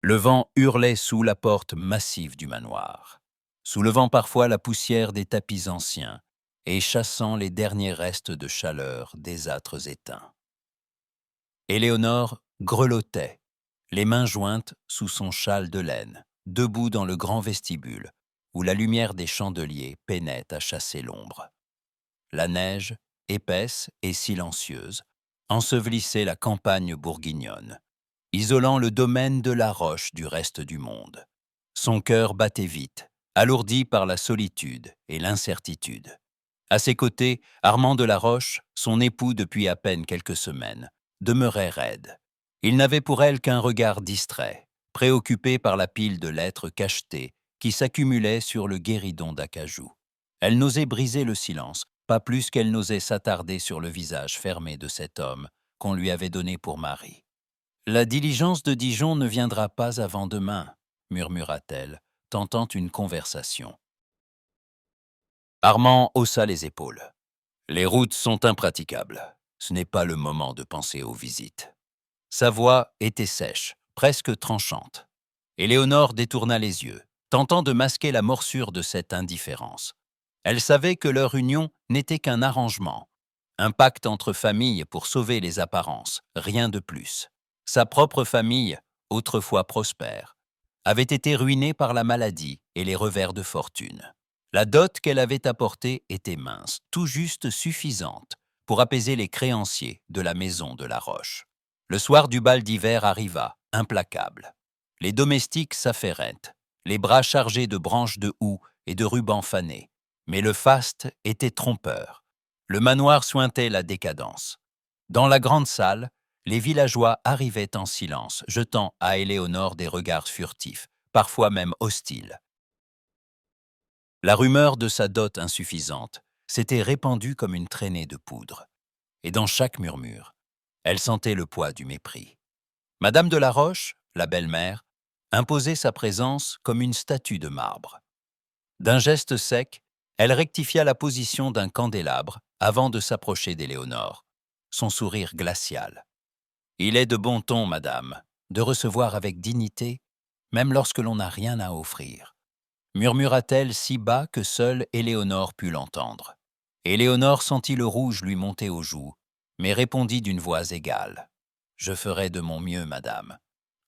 Le vent hurlait sous la porte massive du manoir, soulevant parfois la poussière des tapis anciens et chassant les derniers restes de chaleur des âtres éteints. Éléonore grelottait, les mains jointes sous son châle de laine, debout dans le grand vestibule, où la lumière des chandeliers peinait à chasser l'ombre. La neige, épaisse et silencieuse, ensevelissait la campagne bourguignonne, isolant le domaine de la Roche du reste du monde. Son cœur battait vite, alourdi par la solitude et l'incertitude. À ses côtés, Armand de la Roche, son époux depuis à peine quelques semaines, demeurait raide. Il n'avait pour elle qu'un regard distrait, préoccupé par la pile de lettres cachetées qui s'accumulait sur le guéridon d'acajou. Elle n'osait briser le silence, pas plus qu'elle n'osait s'attarder sur le visage fermé de cet homme qu'on lui avait donné pour mari. « La diligence de Dijon ne viendra pas avant demain », murmura-t-elle, tentant une conversation. Armand haussa les épaules. « Les routes sont impraticables. Ce n'est pas le moment de penser aux visites. » Sa voix était sèche, presque tranchante. Éléonore détourna les yeux, tentant de masquer la morsure de cette indifférence. Elle savait que leur union n'était qu'un arrangement, un pacte entre familles pour sauver les apparences, rien de plus. Sa propre famille, autrefois prospère, avait été ruinée par la maladie et les revers de fortune. La dot qu'elle avait apportée était mince, tout juste suffisante pour apaiser les créanciers de la maison de la Roche. Le soir du bal d'hiver arriva, implacable. Les domestiques s'affairaient, les bras chargés de branches de houx et de rubans fanés. Mais le faste était trompeur. Le manoir suintait la décadence. Dans la grande salle, les villageois arrivaient en silence, jetant à Éléonore des regards furtifs, parfois même hostiles. La rumeur de sa dot insuffisante s'était répandue comme une traînée de poudre. Et dans chaque murmure, elle sentait le poids du mépris. Madame de la Roche, la belle-mère, imposait sa présence comme une statue de marbre. D'un geste sec, elle rectifia la position d'un candélabre avant de s'approcher d'Éléonore, son sourire glacial. « Il est de bon ton, madame, de recevoir avec dignité, même lorsque l'on n'a rien à offrir. » murmura-t-elle si bas que seule Éléonore put l'entendre. Éléonore sentit le rouge lui monter aux joues, mais répondit d'une voix égale. « Je ferai de mon mieux, madame. »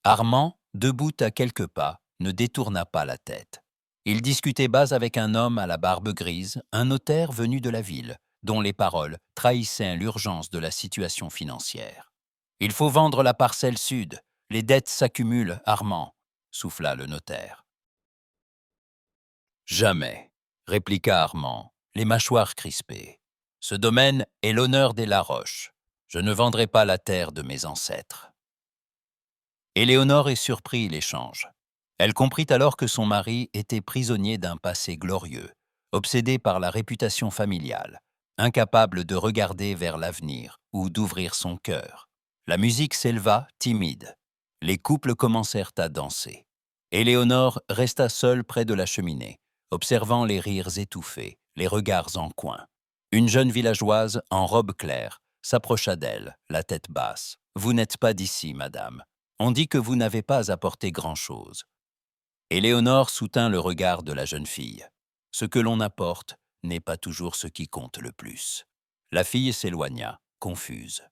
Armand, debout à quelques pas, ne détourna pas la tête. Il discutait bas avec un homme à la barbe grise, un notaire venu de la ville, dont les paroles trahissaient l'urgence de la situation financière. « Il faut vendre la parcelle sud. Les dettes s'accumulent, Armand, » souffla le notaire. « Jamais, » répliqua Armand, les mâchoires crispées. « Ce domaine est l'honneur des Laroche. Je ne vendrai pas la terre de mes ancêtres. » Éléonore est surpris l'échange. Elle comprit alors que son mari était prisonnier d'un passé glorieux, obsédé par la réputation familiale, incapable de regarder vers l'avenir ou d'ouvrir son cœur. La musique s'éleva, timide. Les couples commencèrent à danser. Éléonore resta seule près de la cheminée, observant les rires étouffés, les regards en coin. Une jeune villageoise, en robe claire, s'approcha d'elle, la tête basse. « Vous n'êtes pas d'ici, madame. On dit que vous n'avez pas apporté grand-chose. » Éléonore soutint le regard de la jeune fille. Ce que l'on apporte n'est pas toujours ce qui compte le plus. La fille s'éloigna, confuse.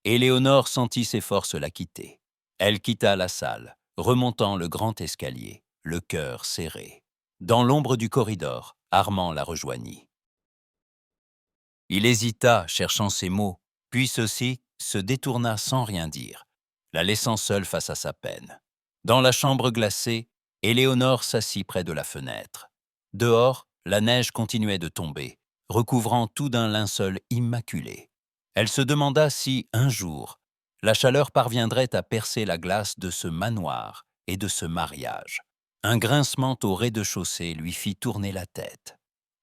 Éléonore sentit ses forces la quitter. Elle quitta la salle, remontant le grand escalier, le cœur serré. Dans l'ombre du corridor, Armand la rejoignit. Il hésita, cherchant ses mots, puis ceci se détourna sans rien dire, la laissant seule face à sa peine. Dans la chambre glacée, Éléonore s'assit près de la fenêtre. Dehors, la neige continuait de tomber, recouvrant tout d'un linceul immaculé. Elle se demanda si, un jour, la chaleur parviendrait à percer la glace de ce manoir et de ce mariage. Un grincement au rez-de-chaussée lui fit tourner la tête.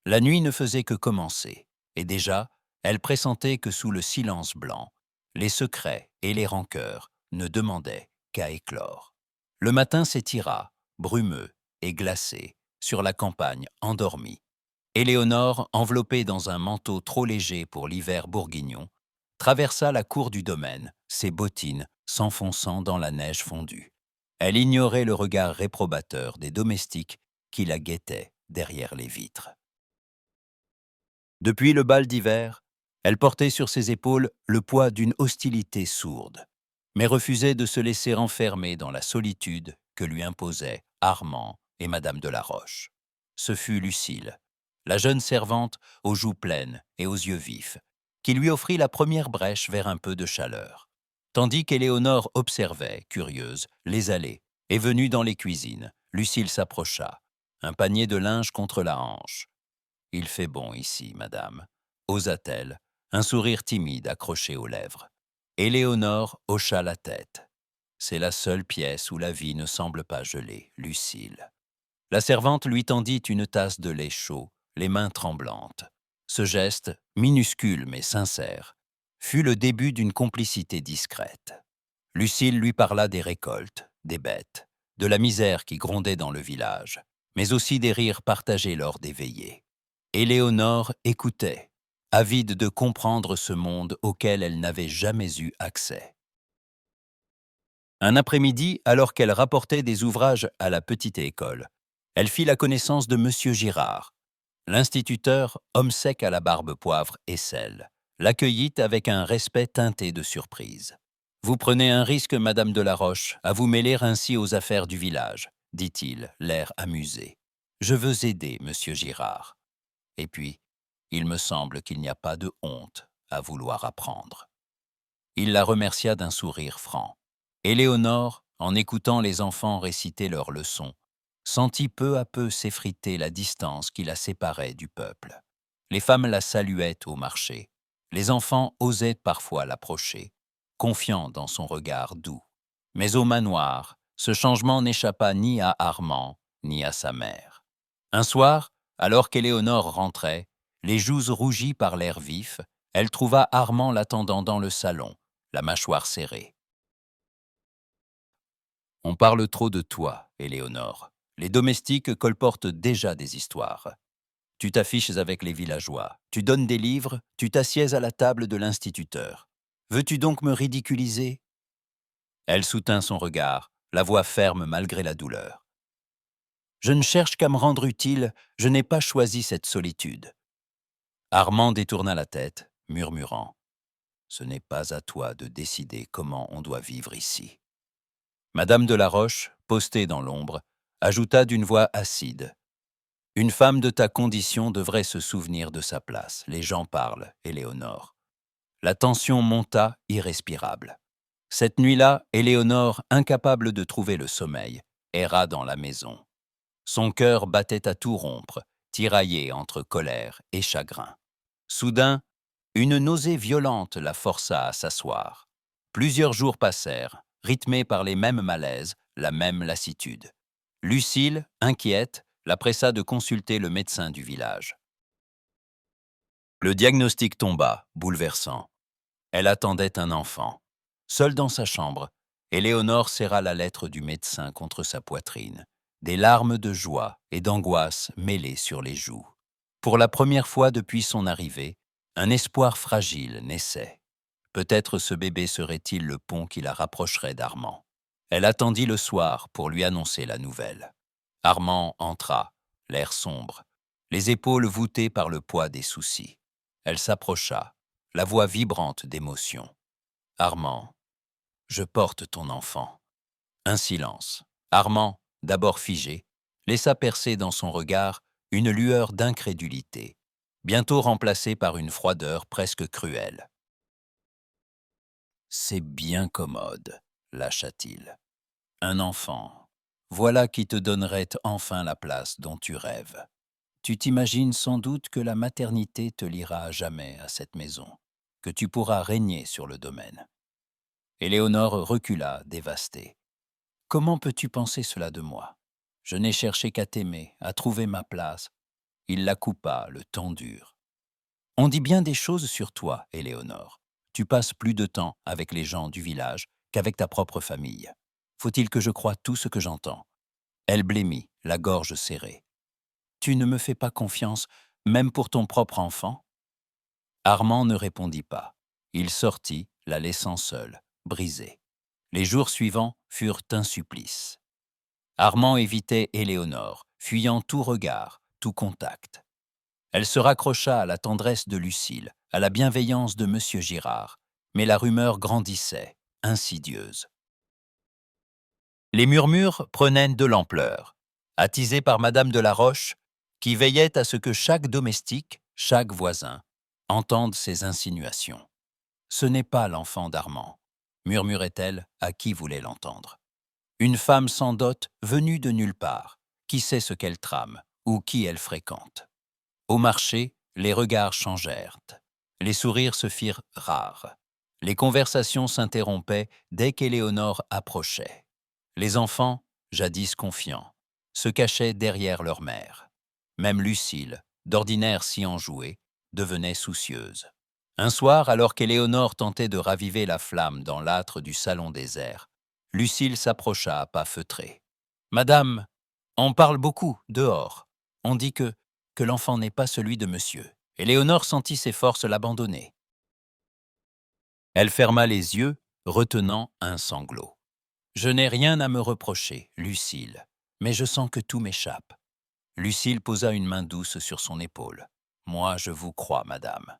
La nuit ne faisait que commencer, et déjà, elle pressentait que sous le silence blanc, les secrets et les rancœurs ne demandaient qu'à éclore. Le matin s'étira, brumeux et glacé, sur la campagne endormie. Éléonore, enveloppée dans un manteau trop léger pour l'hiver bourguignon, traversa la cour du domaine, ses bottines s'enfonçant dans la neige fondue. Elle ignorait le regard réprobateur des domestiques qui la guettaient derrière les vitres. Depuis le bal d'hiver, elle portait sur ses épaules le poids d'une hostilité sourde, mais refusait de se laisser enfermer dans la solitude que lui imposaient Armand et Madame de la Roche. Ce fut Lucile, la jeune servante aux joues pleines et aux yeux vifs, qui lui offrit la première brèche vers un peu de chaleur, tandis qu'Éléonore observait, curieuse, les allées et venues dans les cuisines. Lucile s'approcha, un panier de linge contre la hanche. « Il fait bon ici, madame », osa-t-elle, un sourire timide accroché aux lèvres. Éléonore hocha la tête. C'est la seule pièce où la vie ne semble pas gelée, Lucile. La servante lui tendit une tasse de lait chaud, les mains tremblantes. Ce geste, minuscule mais sincère, fut le début d'une complicité discrète. Lucile lui parla des récoltes, des bêtes, de la misère qui grondait dans le village, mais aussi des rires partagés lors des veillées. Éléonore écoutait, avide de comprendre ce monde auquel elle n'avait jamais eu accès. Un après-midi, alors qu'elle rapportait des ouvrages à la petite école, elle fit la connaissance de Monsieur Girard. L'instituteur, homme sec à la barbe poivre et sel, l'accueillit avec un respect teinté de surprise. « Vous prenez un risque, Madame de la Roche, à vous mêler ainsi aux affaires du village, » dit-il, l'air amusé. « Je veux aider Monsieur Girard. Et puis, il me semble qu'il n'y a pas de honte à vouloir apprendre. » Il la remercia d'un sourire franc. Éléonore, en écoutant les enfants réciter leurs leçons, sentit peu à peu s'effriter la distance qui la séparait du peuple. Les femmes la saluaient au marché. Les enfants osaient parfois l'approcher, confiants dans son regard doux. Mais au manoir, ce changement n'échappa ni à Armand, ni à sa mère. Un soir, alors qu'Éléonore rentrait, les joues rougies par l'air vif, elle trouva Armand l'attendant dans le salon, la mâchoire serrée. « On parle trop de toi, Éléonore. Les domestiques colportent déjà des histoires. Tu t'affiches avec les villageois, tu donnes des livres, tu t'assieds à la table de l'instituteur. Veux-tu donc me ridiculiser ?» Elle soutint son regard, la voix ferme malgré la douleur. « Je ne cherche qu'à me rendre utile, je n'ai pas choisi cette solitude. » Armand détourna la tête, murmurant « Ce n'est pas à toi de décider comment on doit vivre ici. » Madame de la Roche, postée dans l'ombre, ajouta d'une voix acide « Une femme de ta condition devrait se souvenir de sa place. Les gens parlent, Éléonore. » La tension monta, irrespirable. Cette nuit-là, Éléonore, incapable de trouver le sommeil, erra dans la maison. Son cœur battait à tout rompre, tiraillé entre colère et chagrin. Soudain, une nausée violente la força à s'asseoir. Plusieurs jours passèrent, rythmés par les mêmes malaises, la même lassitude. Lucile, inquiète, la pressa de consulter le médecin du village. Le diagnostic tomba, bouleversant. Elle attendait un enfant. Seule dans sa chambre, Éléonore serra la lettre du médecin contre sa poitrine, des larmes de joie et d'angoisse mêlées sur les joues. Pour la première fois depuis son arrivée, un espoir fragile naissait. Peut-être ce bébé serait-il le pont qui la rapprocherait d'Armand. Elle attendit le soir pour lui annoncer la nouvelle. Armand entra, l'air sombre, les épaules voûtées par le poids des soucis. Elle s'approcha, la voix vibrante d'émotion. « Armand, je porte ton enfant. » Un silence. Armand, d'abord figé, laissa percer dans son regard une lueur d'incrédulité, bientôt remplacée par une froideur presque cruelle. « C'est bien commode, » lâcha-t-il. « Un enfant, voilà qui te donnerait enfin la place dont tu rêves. Tu t'imagines sans doute que la maternité te liera à jamais à cette maison, que tu pourras régner sur le domaine. » Éléonore recula, dévastée. « Comment peux-tu penser cela de moi? Je n'ai cherché qu'à t'aimer, à trouver ma place. » Il la coupa, le temps dur. « On dit bien des choses sur toi, Éléonore. Tu passes plus de temps avec les gens du village qu'avec ta propre famille. Faut-il que je croie tout ce que j'entends ?» Elle blêmit, la gorge serrée. « Tu ne me fais pas confiance, même pour ton propre enfant ?» Armand ne répondit pas. Il sortit, la laissant seule, brisée. Les jours suivants furent un supplice. Armand évitait Éléonore, fuyant tout regard, tout contact. Elle se raccrocha à la tendresse de Lucile, à la bienveillance de M. Girard, mais la rumeur grandissait, insidieuse. Les murmures prenaient de l'ampleur, attisés par Madame de la Roche, qui veillait à ce que chaque domestique, chaque voisin, entende ces insinuations. « Ce n'est pas l'enfant d'Armand », murmurait-elle à qui voulait l'entendre. « Une femme sans dot venue de nulle part, qui sait ce qu'elle trame ou qui elle fréquente. » Au marché, les regards changèrent. Les sourires se firent rares. Les conversations s'interrompaient dès qu'Éléonore approchait. Les enfants, jadis confiants, se cachaient derrière leur mère. Même Lucile, d'ordinaire si enjouée, devenait soucieuse. Un soir, alors qu'Éléonore tentait de raviver la flamme dans l'âtre du salon désert, Lucile s'approcha à pas feutrés. « Madame, on parle beaucoup, dehors. On dit que l'enfant n'est pas celui de monsieur. » Éléonore sentit ses forces l'abandonner. Elle ferma les yeux, retenant un sanglot. « Je n'ai rien à me reprocher, Lucile, mais je sens que tout m'échappe. » Lucile posa une main douce sur son épaule. « Moi, je vous crois, madame. »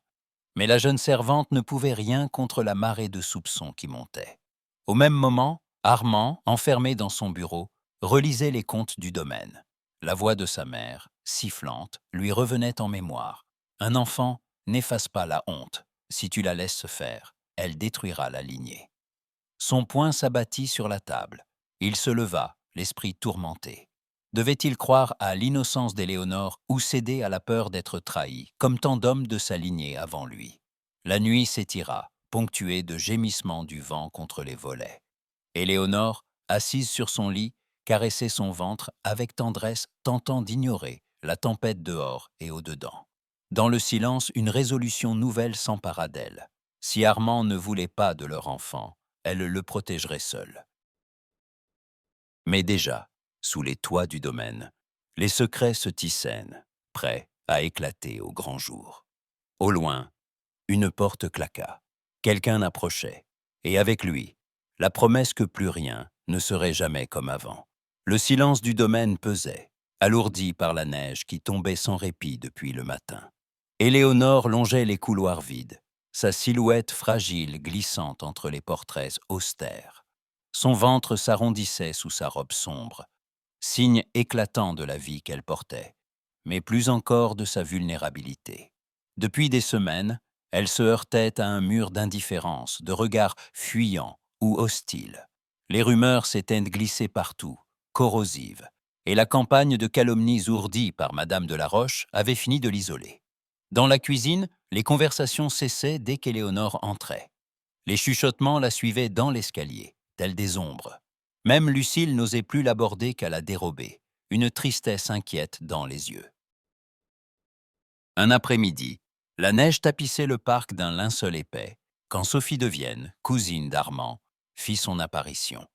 Mais la jeune servante ne pouvait rien contre la marée de soupçons qui montait. Au même moment, Armand, enfermé dans son bureau, relisait les comptes du domaine. La voix de sa mère, sifflante, lui revenait en mémoire. « Un enfant n'efface pas la honte. Si tu la laisses faire, elle détruira la lignée. » Son poing s'abattit sur la table. Il se leva, l'esprit tourmenté. Devait-il croire à l'innocence d'Éléonore ou céder à la peur d'être trahi, comme tant d'hommes de sa lignée avant lui? La nuit s'étira, ponctuée de gémissements du vent contre les volets. Éléonore, assise sur son lit, caressait son ventre avec tendresse, tentant d'ignorer la tempête dehors et au-dedans. Dans le silence, une résolution nouvelle s'empara d'elle. Si Armand ne voulait pas de leur enfant, elle le protégerait seule. Mais déjà, sous les toits du domaine, les secrets se tissènent, prêts à éclater au grand jour. Au loin, une porte claqua. Quelqu'un approchait, et avec lui, la promesse que plus rien ne serait jamais comme avant. Le silence du domaine pesait, alourdi par la neige qui tombait sans répit depuis le matin. Éléonore longeait les couloirs vides, sa silhouette fragile glissant entre les portraits austères. Son ventre s'arrondissait sous sa robe sombre, signe éclatant de la vie qu'elle portait, mais plus encore de sa vulnérabilité. Depuis des semaines, elle se heurtait à un mur d'indifférence, de regards fuyants ou hostiles. Les rumeurs s'étaient glissées partout, corrosives, et la campagne de calomnies ourdie par Madame de la Roche avait fini de l'isoler. Dans la cuisine, les conversations cessaient dès qu'Éléonore entrait. Les chuchotements la suivaient dans l'escalier, tels des ombres. Même Lucile n'osait plus l'aborder qu'à la dérobée, une tristesse inquiète dans les yeux. Un après-midi, la neige tapissait le parc d'un linceul épais, quand Sophie de Vienne, cousine d'Armand, fit son apparition.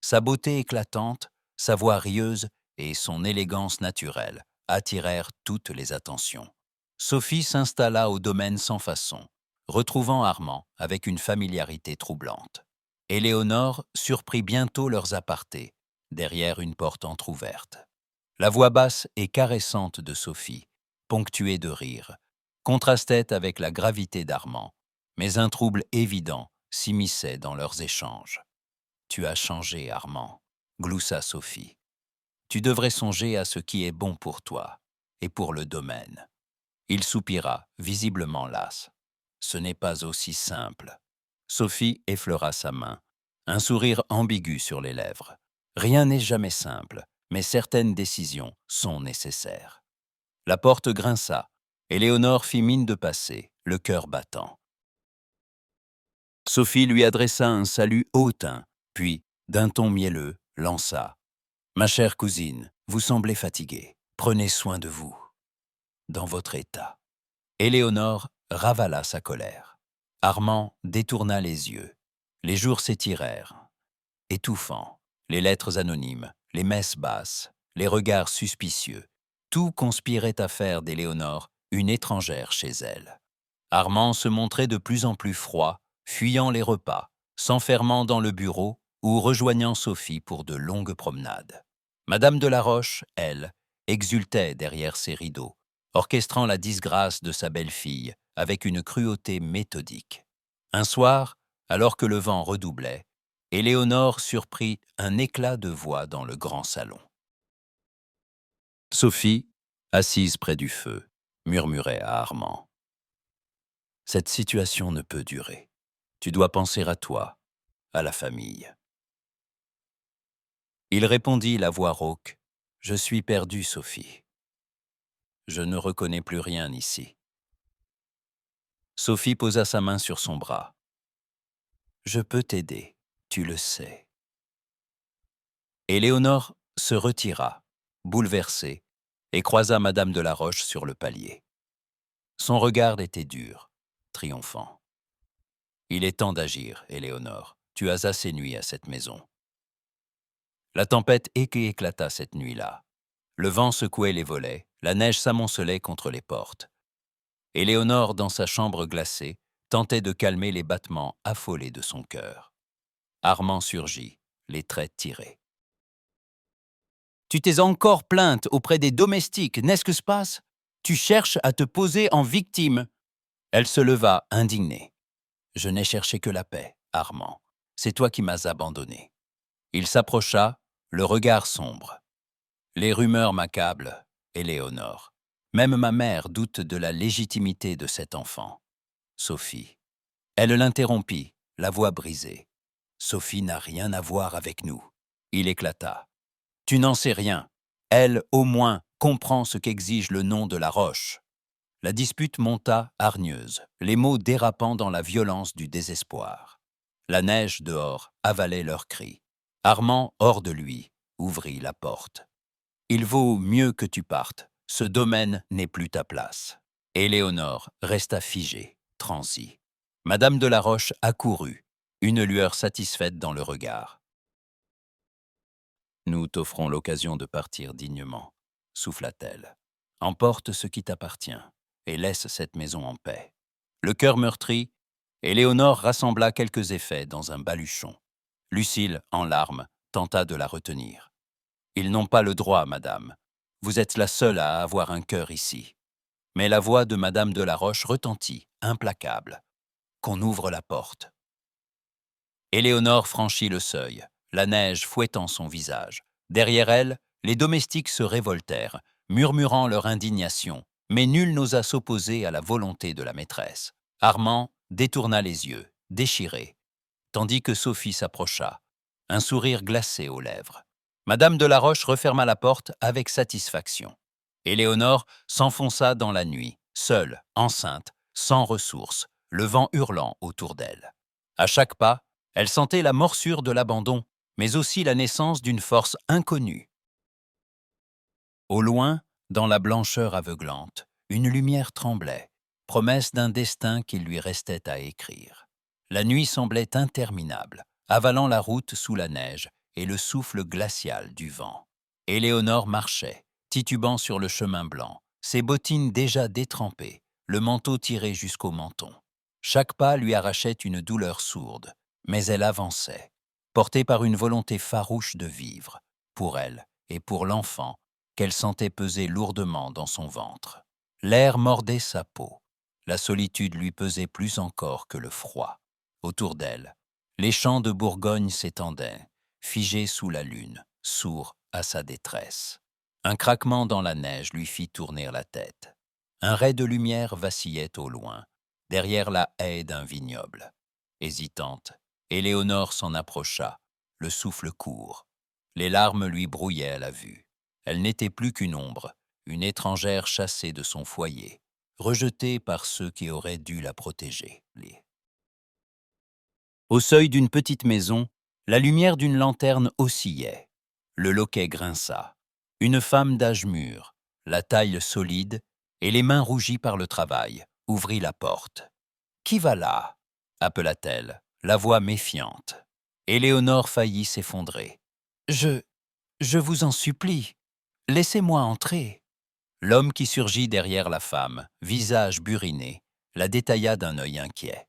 Sa beauté éclatante, sa voix rieuse et son élégance naturelle attirèrent toutes les attentions. Sophie s'installa au domaine sans façon, retrouvant Armand avec une familiarité troublante. Éléonore surprit bientôt leurs apartés, derrière une porte entr'ouverte. La voix basse et caressante de Sophie, ponctuée de rire, contrastait avec la gravité d'Armand, mais un trouble évident s'immisçait dans leurs échanges. « Tu as changé, Armand, » gloussa Sophie. « Tu devrais songer à ce qui est bon pour toi et pour le domaine. » Il soupira, visiblement las. « Ce n'est pas aussi simple. » Sophie effleura sa main, un sourire ambigu sur les lèvres. « Rien n'est jamais simple, mais certaines décisions sont nécessaires. » La porte grinça. Éléonore fit mine de passer, le cœur battant. Sophie lui adressa un salut hautain, puis, d'un ton mielleux, lança « Ma chère cousine, vous semblez fatiguée. Prenez soin de vous. Dans votre état. » Éléonore ravala sa colère. Armand détourna les yeux. Les jours s'étirèrent, étouffants. Les lettres anonymes, les messes basses, les regards suspicieux, tout conspirait à faire d'Éléonore une étrangère chez elle. Armand se montrait de plus en plus froid, fuyant les repas, s'enfermant dans le bureau ou rejoignant Sophie pour de longues promenades. Madame de la Roche, elle, exultait derrière ses rideaux, orchestrant la disgrâce de sa belle-fille avec une cruauté méthodique. Un soir, alors que le vent redoublait, Éléonore surprit un éclat de voix dans le grand salon. Sophie, assise près du feu, murmurait à Armand. « Cette situation ne peut durer. Tu dois penser à toi, à la famille. » Il répondit, la voix rauque. « Je suis perdu, Sophie. Je ne reconnais plus rien ici. » Sophie posa sa main sur son bras. « Je peux t'aider, tu le sais. » Éléonore se retira, bouleversée, et croisa Madame de la Roche sur le palier. Son regard était dur, triomphant. « Il est temps d'agir, Éléonore. Tu as assez nui à cette maison. » La tempête éclata cette nuit-là. Le vent secouait les volets, la neige s'amoncelait contre les portes. Éléonore, dans sa chambre glacée, tentait de calmer les battements affolés de son cœur. Armand surgit, les traits tirés. « Tu t'es encore plainte auprès des domestiques, n'est-ce que se passe? Tu cherches à te poser en victime. » Elle se leva, indignée. « Je n'ai cherché que la paix, Armand. C'est toi qui m'as abandonné. » Il s'approcha, le regard sombre. « Les rumeurs m'accablent, Éléonore. Même ma mère doute de la légitimité de cet enfant. » Sophie. Elle l'interrompit, la voix brisée. « Sophie n'a rien à voir avec nous. » Il éclata. « Tu n'en sais rien. Elle, au moins, comprend ce qu'exige le nom de la Roche. » La dispute monta hargneuse, les mots dérapant dans la violence du désespoir. La neige dehors avalait leurs cris. Armand, hors de lui, ouvrit la porte. « Il vaut mieux que tu partes. Ce domaine n'est plus ta place. » Éléonore resta figée, transie. Madame de la Roche accourut, une lueur satisfaite dans le regard. « Nous t'offrons l'occasion de partir dignement, » souffla-t-elle. « Emporte ce qui t'appartient et laisse cette maison en paix. » Le cœur meurtri, Éléonore rassembla quelques effets dans un baluchon. Lucile, en larmes, tenta de la retenir. « Ils n'ont pas le droit, madame. Vous êtes la seule à avoir un cœur ici. » Mais la voix de Madame de la Roche retentit, implacable. « Qu'on ouvre la porte. » Éléonore franchit le seuil, la neige fouettant son visage. Derrière elle, les domestiques se révoltèrent, murmurant leur indignation, mais nul n'osa s'opposer à la volonté de la maîtresse. Armand détourna les yeux, déchiré, tandis que Sophie s'approcha, un sourire glacé aux lèvres. Madame de la Roche referma la porte avec satisfaction. Éléonore s'enfonça dans la nuit, seule, enceinte, sans ressources, le vent hurlant autour d'elle. À chaque pas, elle sentait la morsure de l'abandon, mais aussi la naissance d'une force inconnue. Au loin, dans la blancheur aveuglante, une lumière tremblait, promesse d'un destin qu'il lui restait à écrire. La nuit semblait interminable, avalant la route sous la neige et le souffle glacial du vent. Éléonore marchait, titubant sur le chemin blanc, ses bottines déjà détrempées, le manteau tiré jusqu'au menton. Chaque pas lui arrachait une douleur sourde, mais elle avançait, portée par une volonté farouche de vivre, pour elle et pour l'enfant qu'elle sentait peser lourdement dans son ventre. L'air mordait sa peau, la solitude lui pesait plus encore que le froid. Autour d'elle, les champs de Bourgogne s'étendaient, figés sous la lune, sourds à sa détresse. Un craquement dans la neige lui fit tourner la tête. Un ray de lumière vacillait au loin, derrière la haie d'un vignoble. Hésitante, Éléonore s'en approcha, le souffle court. Les larmes lui brouillaient à la vue. Elle n'était plus qu'une ombre, une étrangère chassée de son foyer, rejetée par ceux qui auraient dû la protéger. Au seuil d'une petite maison, la lumière d'une lanterne oscillait. Le loquet grinça. Une femme d'âge mûr, la taille solide et les mains rougies par le travail, ouvrit la porte. « Qui va là ?» appela-t-elle, la voix méfiante. Éléonore faillit s'effondrer. « Je vous en supplie, laissez-moi entrer. » L'homme qui surgit derrière la femme, visage buriné, la détailla d'un œil inquiet.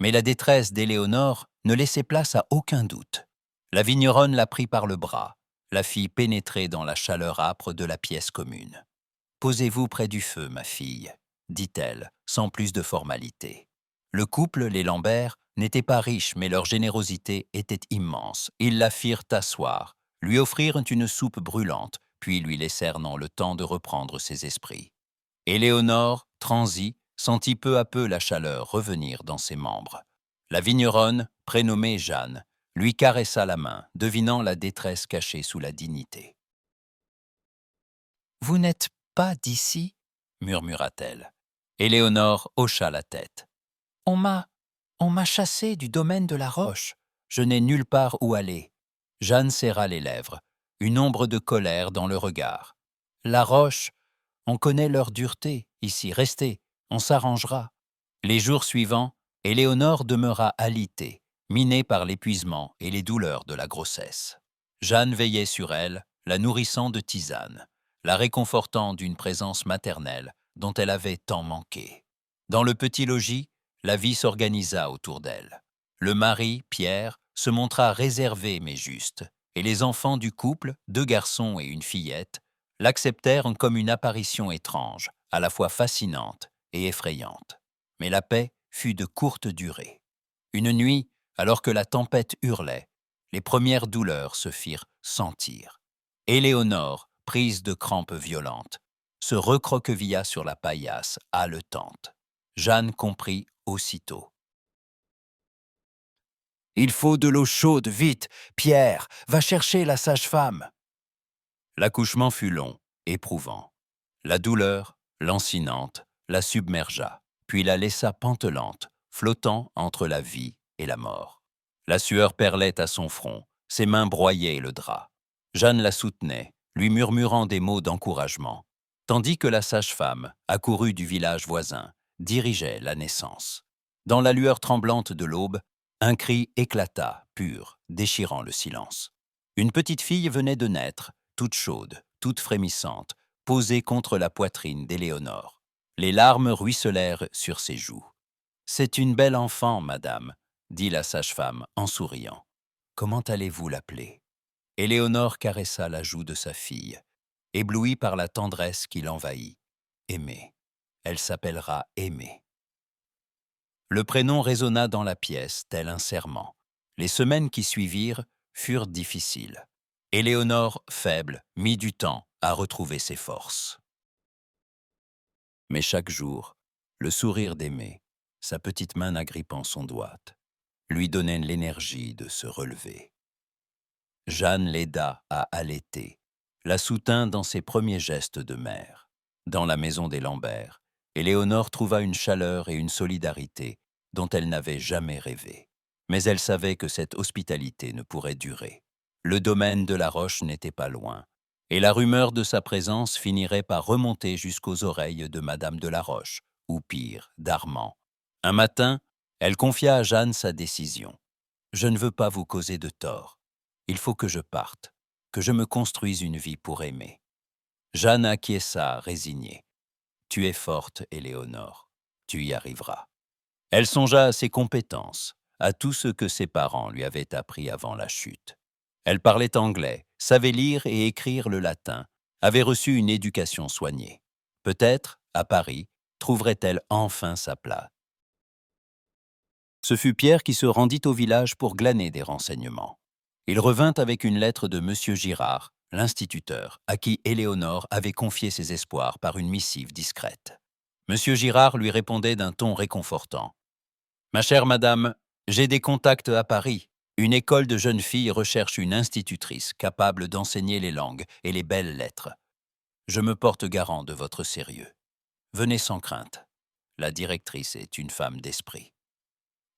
Mais la détresse d'Éléonore ne laissait place à aucun doute. La vigneronne la prit par le bras, la fit pénétrer dans la chaleur âpre de la pièce commune. « Posez-vous près du feu, ma fille, » dit-elle, sans plus de formalité. Le couple, les Lambert, n'était pas riche, mais leur générosité était immense. Ils la firent asseoir, lui offrirent une soupe brûlante, puis lui laissèrent le temps de reprendre ses esprits. Éléonore, transie, sentit peu à peu la chaleur revenir dans ses membres. La vigneronne, prénommée Jeanne, lui caressa la main, devinant la détresse cachée sous la dignité. « Vous n'êtes pas d'ici » murmura-t-elle. Éléonore hocha la tête. « On m'a chassée du domaine de la Roche. Je n'ai nulle part où aller. » Jeanne serra les lèvres, une ombre de colère dans le regard. « La Roche, on connaît leur dureté, ici, restez, on s'arrangera. » Les jours suivants, Éléonore demeura alitée, minée par l'épuisement et les douleurs de la grossesse. Jeanne veillait sur elle, la nourrissant de tisane, la réconfortant d'une présence maternelle dont elle avait tant manqué. Dans le petit logis, la vie s'organisa autour d'elle. Le mari, Pierre, se montra réservé mais juste, et les enfants du couple, 2 garçons et une fillette, l'acceptèrent comme une apparition étrange, à la fois fascinante et effrayante. Mais la paix fut de courte durée. Une nuit, alors que la tempête hurlait, les premières douleurs se firent sentir. Éléonore, prise de crampes violentes, se recroquevilla sur la paillasse, haletante. Jeanne comprit aussitôt. « Il faut de l'eau chaude, vite! Pierre, va chercher la sage-femme !» L'accouchement fut long, éprouvant. La douleur, lancinante, la submergea, puis la laissa pantelante, flottant entre la vie et la mort. La sueur perlait à son front, ses mains broyaient le drap. Jeanne la soutenait, lui murmurant des mots d'encouragement, tandis que la sage-femme, accourue du village voisin, dirigeait la naissance. Dans la lueur tremblante de l'aube, un cri éclata, pur, déchirant le silence. Une petite fille venait de naître, toute chaude, toute frémissante, posée contre la poitrine d'Éléonore. Les larmes ruisselèrent sur ses joues. « C'est une belle enfant, madame, » dit la sage-femme en souriant. « Comment allez-vous l'appeler » Éléonore caressa la joue de sa fille, éblouie par la tendresse qui l'envahit. Aimée. Elle s'appellera Aimée. Le prénom résonna dans la pièce, tel un serment. Les semaines qui suivirent furent difficiles. Éléonore, faible, mit du temps à retrouver ses forces. Mais chaque jour, le sourire d'Aimée, sa petite main agrippant son doigt, lui donnait l'énergie de se relever. Jeanne l'aida à allaiter, la soutint dans ses premiers gestes de mère. Dans la maison des Lambert, Éléonore trouva une chaleur et une solidarité dont elle n'avait jamais rêvé. Mais elle savait que cette hospitalité ne pourrait durer. Le domaine de la Roche n'était pas loin, et la rumeur de sa présence finirait par remonter jusqu'aux oreilles de Madame de la Roche, ou pire, d'Armand. Un matin, elle confia à Jeanne sa décision. « Je ne veux pas vous causer de tort. Il faut que je parte, que je me construise une vie pour aimer. » Jeanne acquiesça, résignée. « Tu es forte, Éléonore. Tu y arriveras. » Elle songea à ses compétences, à tout ce que ses parents lui avaient appris avant la chute. Elle parlait anglais, savait lire et écrire le latin, avait reçu une éducation soignée. Peut-être, à Paris, trouverait-elle enfin sa place. Ce fut Pierre qui se rendit au village pour glaner des renseignements. Il revint avec une lettre de M. Girard, l'instituteur, à qui Éléonore avait confié ses espoirs par une missive discrète. M. Girard lui répondait d'un ton réconfortant. « Ma chère madame, j'ai des contacts à Paris. Une école de jeunes filles recherche une institutrice capable d'enseigner les langues et les belles lettres. Je me porte garant de votre sérieux. Venez sans crainte. La directrice est une femme d'esprit. »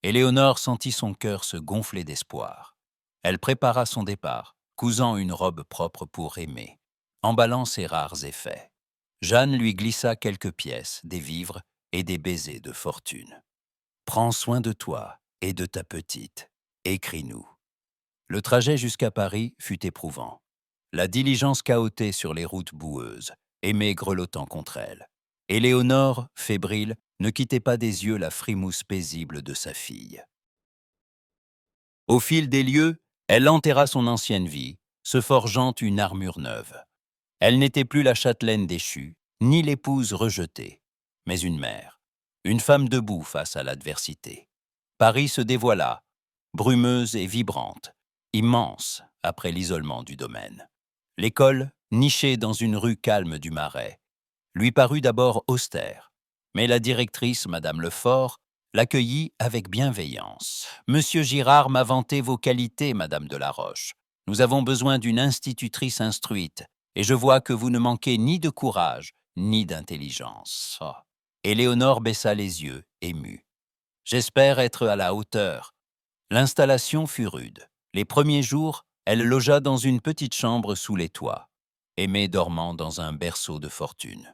Éléonore sentit son cœur se gonfler d'espoir. Elle prépara son départ, cousant une robe propre pour Aimée, emballant ses rares effets. Jeanne lui glissa quelques pièces, des vivres et des baisers de fortune. « Prends soin de toi et de ta petite. Écris-nous. » Le trajet jusqu'à Paris fut éprouvant. La diligence cahotait sur les routes boueuses, Aimée grelottant contre elle. Éléonore, fébrile, ne quittait pas des yeux la frimousse paisible de sa fille. Au fil des lieux, Elle enterra son ancienne vie, se forgeant une armure neuve. Elle n'était plus la châtelaine déchue, ni l'épouse rejetée, mais une mère, une femme debout face à l'adversité. Paris se dévoila, brumeuse et vibrante, immense après l'isolement du domaine. L'école, nichée dans une rue calme du Marais, lui parut d'abord austère, mais la directrice, Madame Lefort, l'accueillit avec bienveillance. « Monsieur Girard m'a vanté vos qualités, Madame de la Roche. Nous avons besoin d'une institutrice instruite, et je vois que vous ne manquez ni de courage, ni d'intelligence. Oh. » Éléonore baissa les yeux, émue. « J'espère être à la hauteur. » L'installation fut rude. Les premiers jours, elle logea dans une petite chambre sous les toits, Aimée dormant dans un berceau de fortune.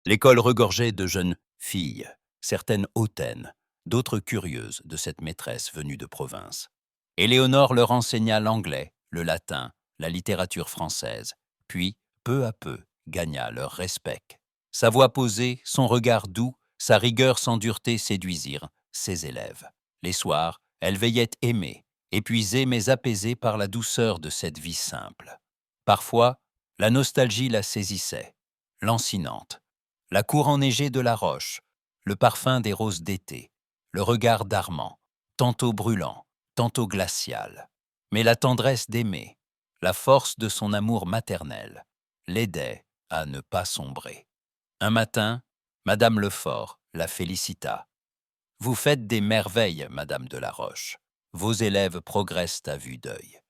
L'école regorgeait de jeunes filles, certaines hautaines, d'autres curieuses de cette maîtresse venue de province. Éléonore leur enseigna l'anglais, le latin, la littérature française, puis, peu à peu, gagna leur respect. Sa voix posée, son regard doux, sa rigueur sans dureté séduisirent ses élèves. Les soirs, elle veillait aimée, épuisée mais apaisée par la douceur de cette vie simple. Parfois, la nostalgie la saisissait, lancinante. La cour enneigée de la Roche, le parfum des roses d'été, le regard d'Armand, tantôt brûlant, tantôt glacial. Mais la tendresse d'aimer, la force de son amour maternel, l'aidaient à ne pas sombrer. Un matin, Madame Lefort la félicita. « Vous faites des merveilles, Madame de la Roche. Vos élèves progressent à vue d'œil. »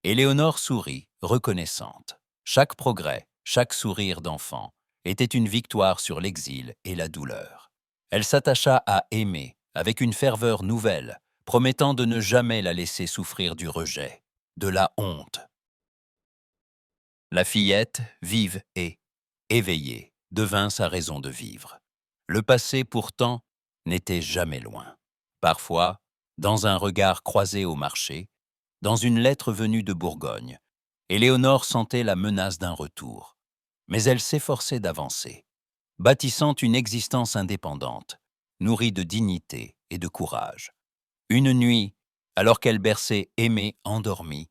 Éléonore sourit, reconnaissante. Chaque progrès, chaque sourire d'enfant était une victoire sur l'exil et la douleur. Elle s'attacha à aimer avec une ferveur nouvelle, promettant de ne jamais la laisser souffrir du rejet, de la honte. La fillette, vive et éveillée, devint sa raison de vivre. Le passé, pourtant, n'était jamais loin. Parfois, dans un regard croisé au marché, dans une lettre venue de Bourgogne, Éléonore sentait la menace d'un retour. Mais elle s'efforçait d'avancer, bâtissant une existence indépendante, nourrie de dignité et de courage. Une nuit, alors qu'elle berçait Aimée endormie,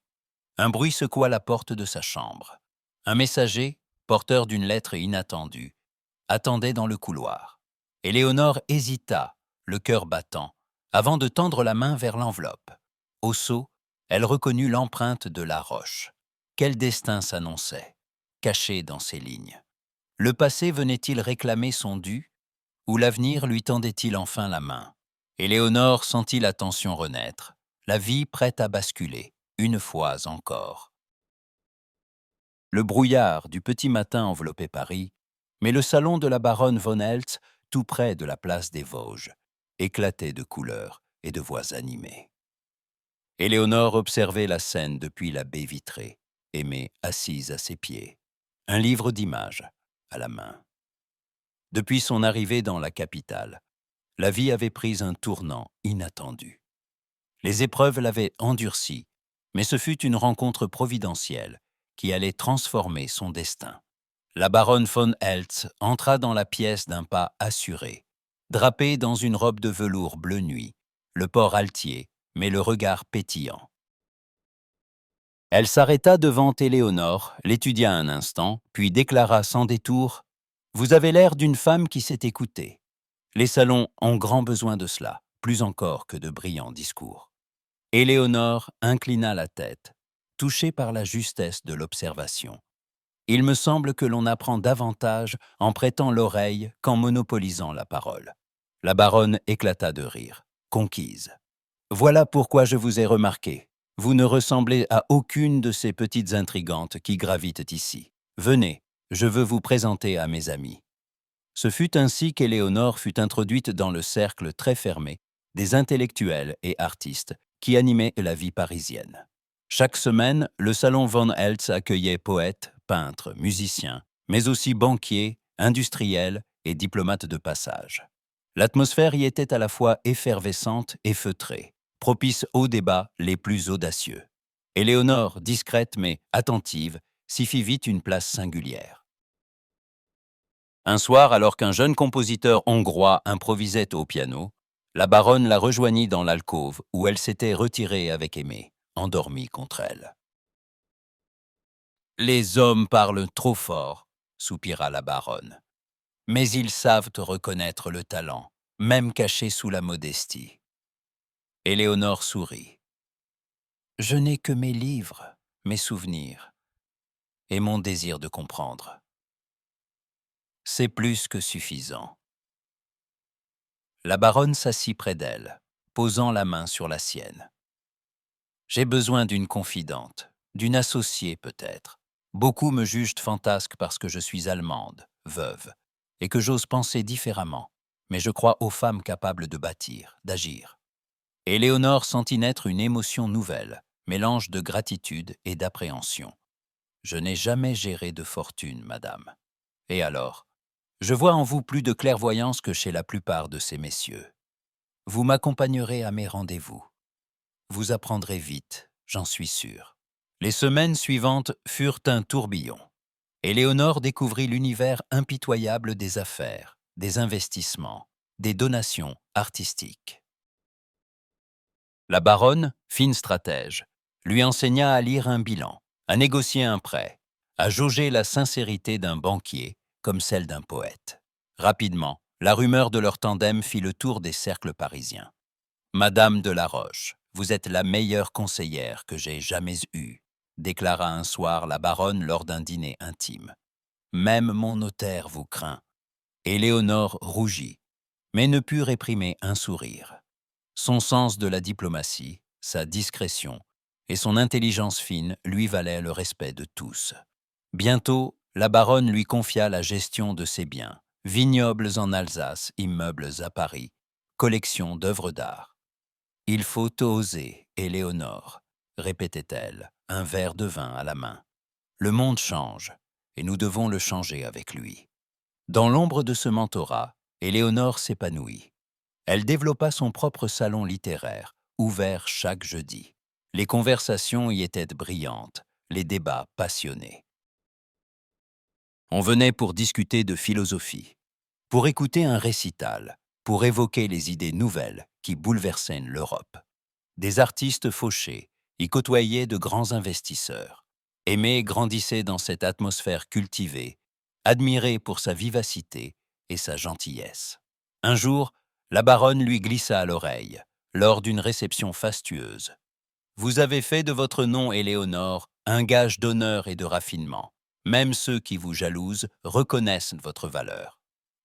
un bruit secoua la porte de sa chambre. Un messager, porteur d'une lettre inattendue, attendait dans le couloir. Éléonore hésita, le cœur battant, avant de tendre la main vers l'enveloppe. Au saut, elle reconnut l'empreinte de la Roche. Quel destin s'annonçait, caché dans ces lignes? Le passé venait-il réclamer son dû, ou l'avenir lui tendait-il enfin la main? Éléonore sentit la tension renaître, la vie prête à basculer, une fois encore. Le brouillard du petit matin enveloppait Paris, mais le salon de la baronne von Eltz, tout près de la place des Vosges, éclatait de couleurs et de voix animées. Éléonore observait la scène depuis la baie vitrée, Aimée assise à ses pieds, un livre d'images à la main. Depuis son arrivée dans la capitale, la vie avait pris un tournant inattendu. Les épreuves l'avaient endurcie, mais ce fut une rencontre providentielle qui allait transformer son destin. La baronne von Eltz entra dans la pièce d'un pas assuré, drapée dans une robe de velours bleu nuit, le port altier, mais le regard pétillant. Elle s'arrêta devant Éléonore, l'étudia un instant, puis déclara sans détour « Vous avez l'air d'une femme qui sait écouter. Les salons ont grand besoin de cela, plus encore que de brillants discours. » Éléonore inclina la tête, touchée par la justesse de l'observation. Il me semble que l'on apprend davantage en prêtant l'oreille qu'en monopolisant la parole. La baronne éclata de rire, conquise. Voilà pourquoi je vous ai remarqué. Vous ne ressemblez à aucune de ces petites intrigantes qui gravitent ici. Venez, je veux vous présenter à mes amis. Ce fut ainsi qu'Éléonore fut introduite dans le cercle très fermé des intellectuels et artistes qui animaient la vie parisienne. Chaque semaine, le salon von Eltz accueillait poètes, peintres, musiciens, mais aussi banquiers, industriels et diplomates de passage. L'atmosphère y était à la fois effervescente et feutrée, propice aux débats les plus audacieux. Éléonore, discrète mais attentive, s'y fit vite une place singulière. Un soir, alors qu'un jeune compositeur hongrois improvisait au piano, La baronne la rejoignit dans l'alcôve où elle s'était retirée avec Aimé, endormie contre elle. Les hommes parlent trop fort, soupira la baronne. Mais ils savent reconnaître le talent, même caché sous la modestie. Éléonore sourit. Je n'ai que mes livres, mes souvenirs, et mon désir de comprendre. C'est plus que suffisant. La baronne s'assit près d'elle, posant la main sur la sienne. J'ai besoin d'une confidente, d'une associée peut-être. Beaucoup me jugent fantasque parce que je suis allemande, veuve, et que j'ose penser différemment, mais je crois aux femmes capables de bâtir, d'agir. Éléonore sentit naître une émotion nouvelle, mélange de gratitude et d'appréhension. Je n'ai jamais géré de fortune, madame. Et alors, je vois en vous plus de clairvoyance que chez la plupart de ces messieurs. Vous m'accompagnerez à mes rendez-vous. Vous apprendrez vite, j'en suis sûr. Les semaines suivantes furent un tourbillon. Éléonore découvrit l'univers impitoyable des affaires, des investissements, des donations artistiques. La baronne, fine stratège, lui enseigna à lire un bilan, à négocier un prêt, à jauger la sincérité d'un banquier comme celle d'un poète. Rapidement, la rumeur de leur tandem fit le tour des cercles parisiens. « Madame de la Roche, vous êtes la meilleure conseillère que j'ai jamais eue », déclara un soir la baronne lors d'un dîner intime. « Même mon notaire vous craint. » Éléonore rougit, mais ne put réprimer un sourire. Son sens de la diplomatie, sa discrétion et son intelligence fine lui valaient le respect de tous. Bientôt, la baronne lui confia la gestion de ses biens, vignobles en Alsace, immeubles à Paris, collection d'œuvres d'art. « Il faut oser, Éléonore », répétait-elle, un verre de vin à la main. « Le monde change, et nous devons le changer avec lui. » Dans l'ombre de ce mentorat, Éléonore s'épanouit. Elle développa son propre salon littéraire, ouvert chaque jeudi. Les conversations y étaient brillantes, les débats passionnés. On venait pour discuter de philosophie, pour écouter un récital, pour évoquer les idées nouvelles qui bouleversaient l'Europe. Des artistes fauchés y côtoyaient de grands investisseurs. Aimé grandissait dans cette atmosphère cultivée, admiré pour sa vivacité et sa gentillesse. Un jour, la baronne lui glissa à l'oreille, lors d'une réception fastueuse. « Vous avez fait de votre nom, Éléonore, un gage d'honneur et de raffinement. Même ceux qui vous jalousent reconnaissent votre valeur. »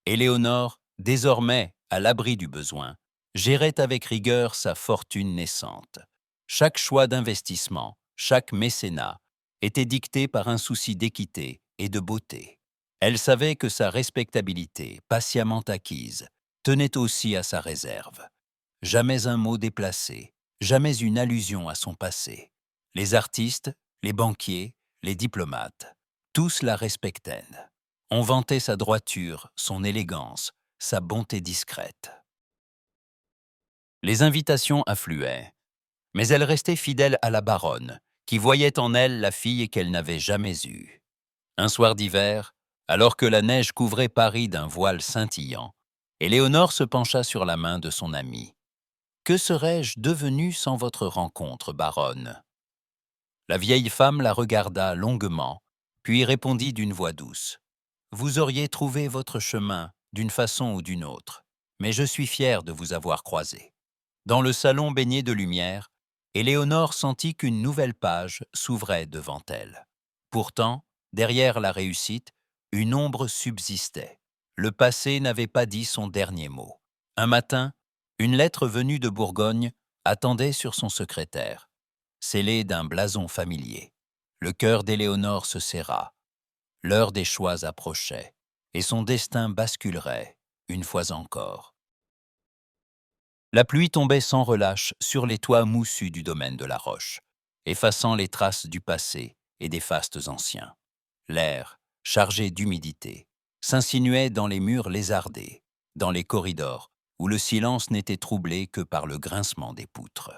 Éléonore, désormais à l'abri du besoin, gérait avec rigueur sa fortune naissante. Chaque choix d'investissement, chaque mécénat, était dicté par un souci d'équité et de beauté. Elle savait que sa respectabilité, patiemment acquise, tenait aussi à sa réserve. Jamais un mot déplacé, jamais une allusion à son passé. Les artistes, les banquiers, les diplomates, tous la respectaient. On vantait sa droiture, son élégance, sa bonté discrète. Les invitations affluaient, mais elle restait fidèle à la baronne, qui voyait en elle la fille qu'elle n'avait jamais eue. Un soir d'hiver, alors que la neige couvrait Paris d'un voile scintillant, Éléonore se pencha sur la main de son amie. « Que serais-je devenue sans votre rencontre, baronne ?» La vieille femme la regarda longuement, puis répondit d'une voix douce. « Vous auriez trouvé votre chemin d'une façon ou d'une autre, mais je suis fière de vous avoir croisé. » Dans le salon baigné de lumière, Éléonore sentit qu'une nouvelle page s'ouvrait devant elle. Pourtant, derrière la réussite, une ombre subsistait. Le passé n'avait pas dit son dernier mot. Un matin, une lettre venue de Bourgogne attendait sur son secrétaire, scellée d'un blason familier. Le cœur d'Éléonore se serra. L'heure des choix approchait, et son destin basculerait, une fois encore. La pluie tombait sans relâche sur les toits moussus du domaine de la Roche, effaçant les traces du passé et des fastes anciens. L'air, chargé d'humidité, s'insinuait dans les murs lézardés, dans les corridors, où le silence n'était troublé que par le grincement des poutres.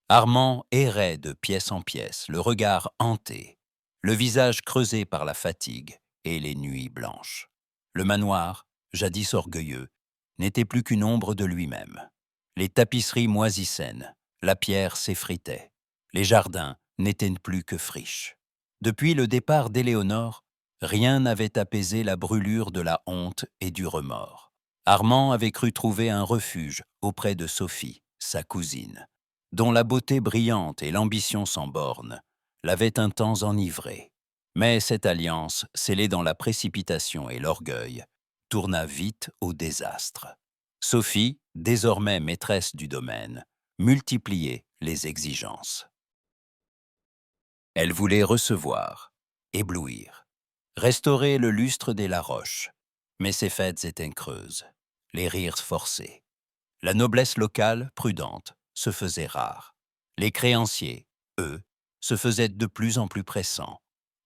Armand errait de pièce en pièce, le regard hanté, le visage creusé par la fatigue et les nuits blanches. Le manoir, jadis orgueilleux, n'était plus qu'une ombre de lui-même. Les tapisseries moisissaient, la pierre s'effritait. Les jardins n'étaient plus que friches. Depuis le départ d'Éléonore, rien n'avait apaisé la brûlure de la honte et du remords. Armand avait cru trouver un refuge auprès de Sophie, sa cousine, dont la beauté brillante et l'ambition sans bornes l'avaient un temps enivré. Mais cette alliance, scellée dans la précipitation et l'orgueil, tourna vite au désastre. Sophie, désormais maîtresse du domaine, multipliait les exigences. Elle voulait recevoir, éblouir, restaurer le lustre des Laroche, mais ses fêtes étaient creuses, les rires forcés. La noblesse locale, prudente, se faisait rare. Les créanciers, eux, se faisaient de plus en plus pressants.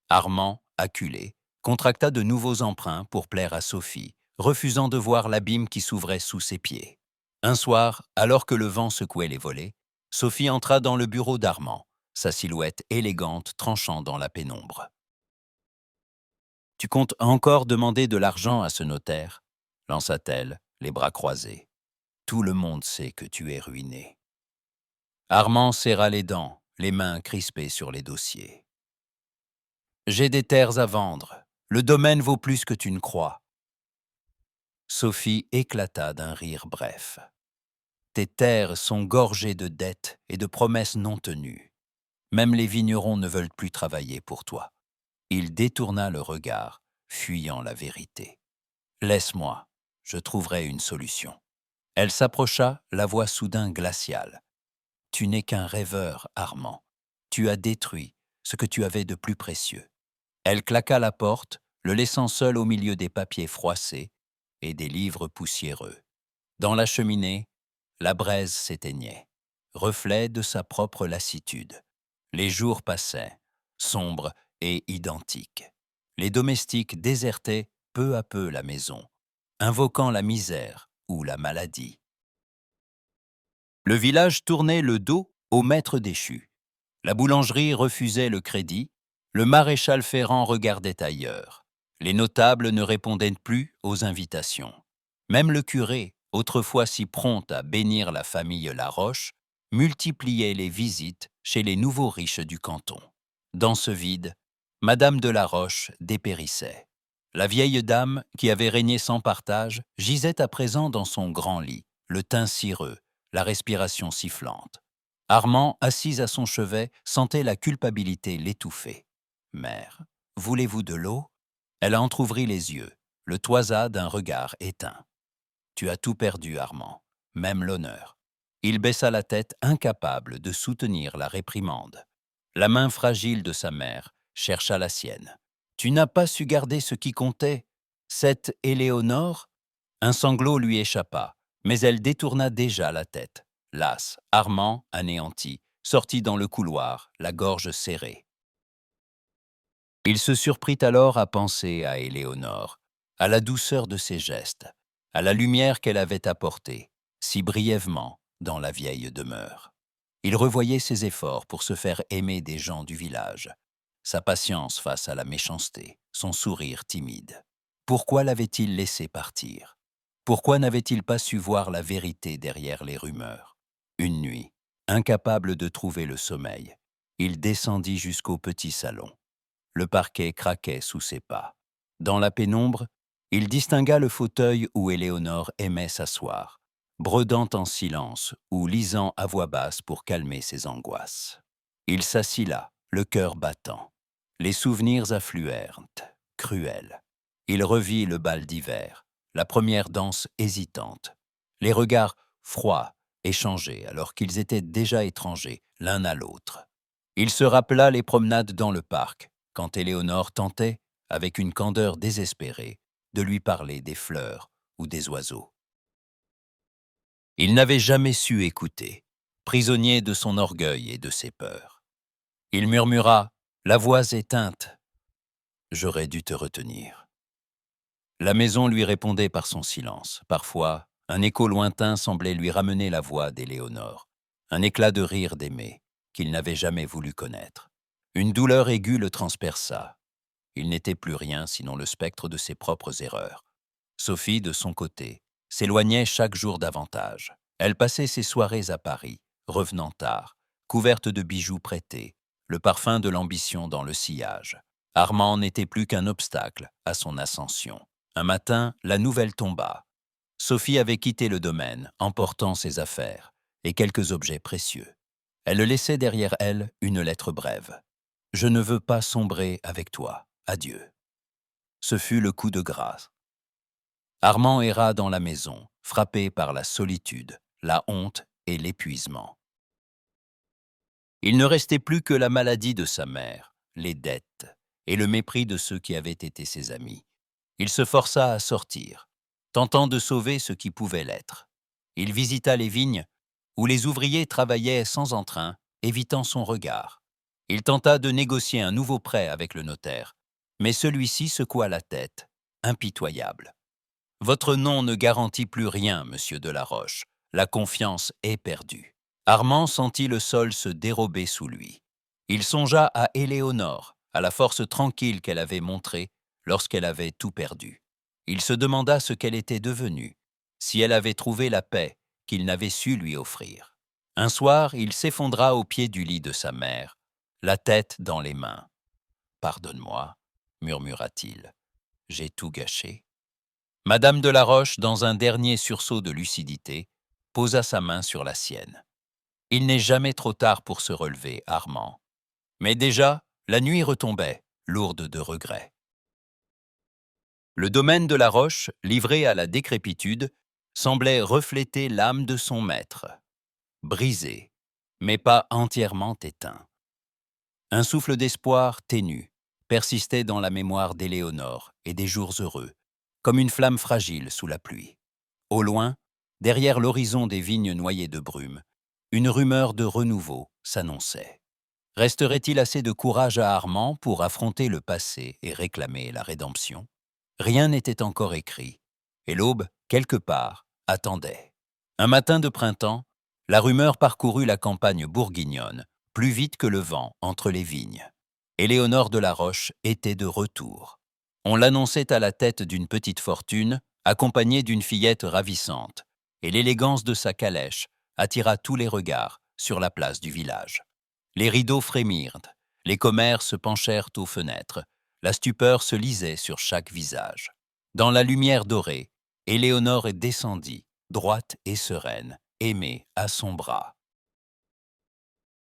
Armand, acculé, contracta de nouveaux emprunts pour plaire à Sophie, refusant de voir l'abîme qui s'ouvrait sous ses pieds. Un soir, alors que le vent secouait les volets, Sophie entra dans le bureau d'Armand, sa silhouette élégante tranchant dans la pénombre. « Tu comptes encore demander de l'argent à ce notaire ?» lança-t-elle, les bras croisés. « Tout le monde sait que tu es ruiné. » Armand serra les dents, les mains crispées sur les dossiers. « J'ai des terres à vendre. Le domaine vaut plus que tu ne crois. » Sophie éclata d'un rire bref. « Tes terres sont gorgées de dettes et de promesses non tenues. Même les vignerons ne veulent plus travailler pour toi. » Il détourna le regard, fuyant la vérité. « Laisse-moi, je trouverai une solution. » Elle s'approcha, la voix soudain glaciale. « Tu n'es qu'un rêveur, Armand. Tu as détruit ce que tu avais de plus précieux. » Elle claqua la porte, le laissant seul au milieu des papiers froissés et des livres poussiéreux. Dans la cheminée, la braise s'éteignait, reflet de sa propre lassitude. Les jours passaient, sombres et identiques. Les domestiques désertaient peu à peu la maison, invoquant la misère ou la maladie. Le village tournait le dos au maître déchu. La boulangerie refusait le crédit, le maréchal Ferrand regardait ailleurs. Les notables ne répondaient plus aux invitations. Même le curé, autrefois si prompt à bénir la famille Laroche, multipliait les visites chez les nouveaux riches du canton. Dans ce vide, Madame de Laroche dépérissait. La vieille dame, qui avait régné sans partage, gisait à présent dans son grand lit, le teint cireux, la respiration sifflante. Armand, assis à son chevet, sentait la culpabilité l'étouffer. « Mère, voulez-vous de l'eau ?» Elle entr'ouvrit les yeux, le toisa d'un regard éteint. « Tu as tout perdu, Armand, même l'honneur. » Il baissa la tête, incapable de soutenir la réprimande. La main fragile de sa mère chercha la sienne. « Tu n'as pas su garder ce qui comptait. Cette Éléonore ?» Un sanglot lui échappa, mais elle détourna déjà la tête. Las, Armand, anéanti, sortit dans le couloir, la gorge serrée. Il se surprit alors à penser à Éléonore, à la douceur de ses gestes, à la lumière qu'elle avait apportée, si brièvement, dans la vieille demeure. Il revoyait ses efforts pour se faire aimer des gens du village, sa patience face à la méchanceté, son sourire timide. Pourquoi l'avait-il laissé partir? Pourquoi n'avait-il pas su voir la vérité derrière les rumeurs? Une nuit, incapable de trouver le sommeil, il descendit jusqu'au petit salon. Le parquet craquait sous ses pas. Dans la pénombre, il distingua le fauteuil où Éléonore aimait s'asseoir, brodant en silence ou lisant à voix basse pour calmer ses angoisses. Il s'assit là, le cœur battant. Les souvenirs affluèrent, cruels. Il revit le bal d'hiver, la première danse hésitante, les regards froids échangés alors qu'ils étaient déjà étrangers l'un à l'autre. Il se rappela les promenades dans le parc, quand Éléonore tentait, avec une candeur désespérée, de lui parler des fleurs ou des oiseaux. Il n'avait jamais su écouter, prisonnier de son orgueil et de ses peurs. Il murmura, la voix éteinte, « J'aurais dû te retenir. » La maison lui répondait par son silence. Parfois, un écho lointain semblait lui ramener la voix d'Éléonore, un éclat de rire d'aimer qu'il n'avait jamais voulu connaître. Une douleur aiguë le transperça. Il n'était plus rien sinon le spectre de ses propres erreurs. Sophie, de son côté, s'éloignait chaque jour davantage. Elle passait ses soirées à Paris, revenant tard, couverte de bijoux prêtés, le parfum de l'ambition dans le sillage. Armand n'était plus qu'un obstacle à son ascension. Un matin, la nouvelle tomba. Sophie avait quitté le domaine, emportant ses affaires et quelques objets précieux. Elle laissait derrière elle une lettre brève. « Je ne veux pas sombrer avec toi. Adieu. » Ce fut le coup de grâce. Armand erra dans la maison, frappé par la solitude, la honte et l'épuisement. Il ne restait plus que la maladie de sa mère, les dettes et le mépris de ceux qui avaient été ses amis. Il se força à sortir, tentant de sauver ce qui pouvait l'être. Il visita les vignes où les ouvriers travaillaient sans entrain, évitant son regard. Il tenta de négocier un nouveau prêt avec le notaire, mais celui-ci secoua la tête, impitoyable. « Votre nom ne garantit plus rien, monsieur Delaroche. La confiance est perdue. » Armand sentit le sol se dérober sous lui. Il songea à Éléonore, à la force tranquille qu'elle avait montrée lorsqu'elle avait tout perdu. Il se demanda ce qu'elle était devenue, si elle avait trouvé la paix qu'il n'avait su lui offrir. Un soir, il s'effondra au pied du lit de sa mère, la tête dans les mains. « Pardonne-moi, » murmura-t-il, « j'ai tout gâché. » Madame Delaroche, dans un dernier sursaut de lucidité, posa sa main sur la sienne. « Il n'est jamais trop tard pour se relever, Armand. » Mais déjà, la nuit retombait, lourde de regrets. Le domaine de la Roche, livré à la décrépitude, semblait refléter l'âme de son maître. Brisé, mais pas entièrement éteint. Un souffle d'espoir ténu persistait dans la mémoire d'Éléonore et des jours heureux, comme une flamme fragile sous la pluie. Au loin, derrière l'horizon des vignes noyées de brume, une rumeur de renouveau s'annonçait. Resterait-il assez de courage à Armand pour affronter le passé et réclamer la rédemption? Rien n'était encore écrit, et l'aube, quelque part, attendait. Un matin de printemps, la rumeur parcourut la campagne bourguignonne, plus vite que le vent entre les vignes. Éléonore de la Roche était de retour. On l'annonçait à la tête d'une petite fortune, accompagnée d'une fillette ravissante, et l'élégance de sa calèche attira tous les regards sur la place du village. Les rideaux frémirent, les commères se penchèrent aux fenêtres, la stupeur se lisait sur chaque visage. Dans la lumière dorée, Éléonore descendit, droite et sereine, aimée à son bras.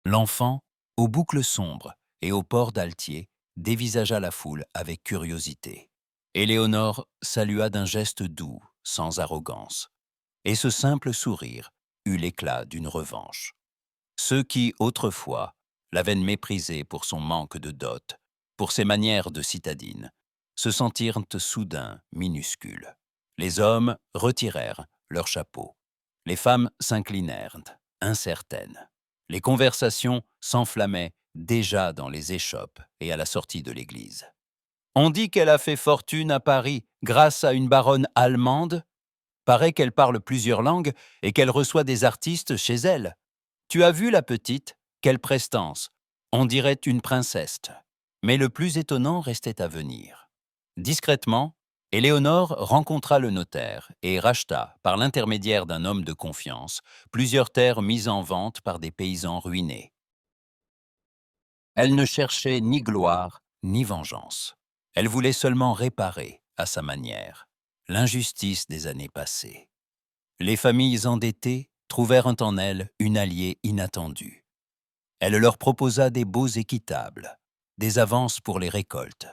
L'enfant, aux boucles sombres et au port d'altier, dévisagea la foule avec curiosité. Éléonore salua d'un geste doux, sans arrogance, et ce simple sourire eut l'éclat d'une revanche. Ceux qui, autrefois, l'avaient méprisé pour son manque de dot, pour ses manières de citadine, se sentirent soudain minuscules. Les hommes retirèrent leurs chapeaux. Les femmes s'inclinèrent, incertaines. Les conversations s'enflammaient déjà dans les échoppes et à la sortie de l'église. « On dit qu'elle a fait fortune à Paris grâce à une baronne allemande. Paraît qu'elle parle plusieurs langues et qu'elle reçoit des artistes chez elle. Tu as vu la petite? Quelle prestance! On dirait une princesse. » Mais le plus étonnant restait à venir. Discrètement, Éléonore rencontra le notaire et racheta, par l'intermédiaire d'un homme de confiance, plusieurs terres mises en vente par des paysans ruinés. Elle ne cherchait ni gloire ni vengeance. Elle voulait seulement réparer, à sa manière, l'injustice des années passées. Les familles endettées trouvèrent en elle une alliée inattendue. Elle leur proposa des baux équitables, des avances pour les récoltes,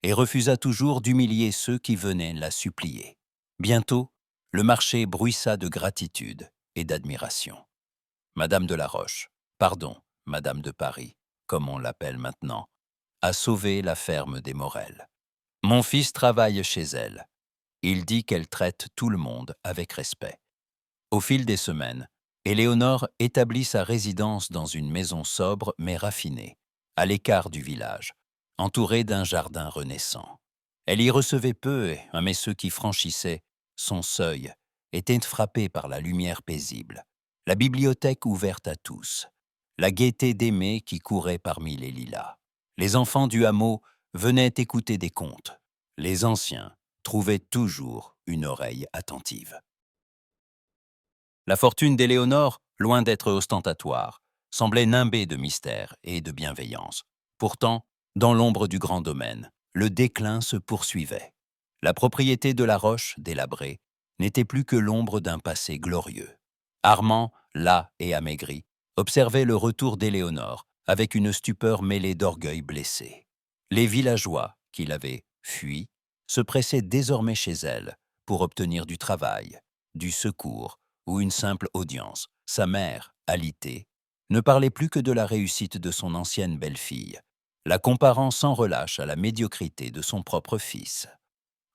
et refusa toujours d'humilier ceux qui venaient la supplier. Bientôt, le marché bruissa de gratitude et d'admiration. Madame de la Roche, pardon, Madame de Paris, comme on l'appelle maintenant, a sauvé la ferme des Morel. Mon fils travaille chez elle. Il dit qu'elle traite tout le monde avec respect. Au fil des semaines, Éléonore établit sa résidence dans une maison sobre mais raffinée, à l'écart du village, entourée d'un jardin renaissant. Elle y recevait peu, mais ceux qui franchissaient son seuil étaient frappés par la lumière paisible, la bibliothèque ouverte à tous, la gaieté d'aimer qui courait parmi les lilas. Les enfants du hameau venaient écouter des contes. Les anciens trouvaient toujours une oreille attentive. La fortune d'Éléonore, loin d'être ostentatoire, semblait nimbée de mystère et de bienveillance. Pourtant, dans l'ombre du grand domaine, le déclin se poursuivait. La propriété de la roche, délabrée, n'était plus que l'ombre d'un passé glorieux. Armand, las et amaigri, observait le retour d'Éléonore avec une stupeur mêlée d'orgueil blessé. Les villageois, qui l'avaient fui, se pressaient désormais chez elle pour obtenir du travail, du secours ou une simple audience. Sa mère, alitée, ne parlait plus que de la réussite de son ancienne belle-fille, la comparant sans relâche à la médiocrité de son propre fils.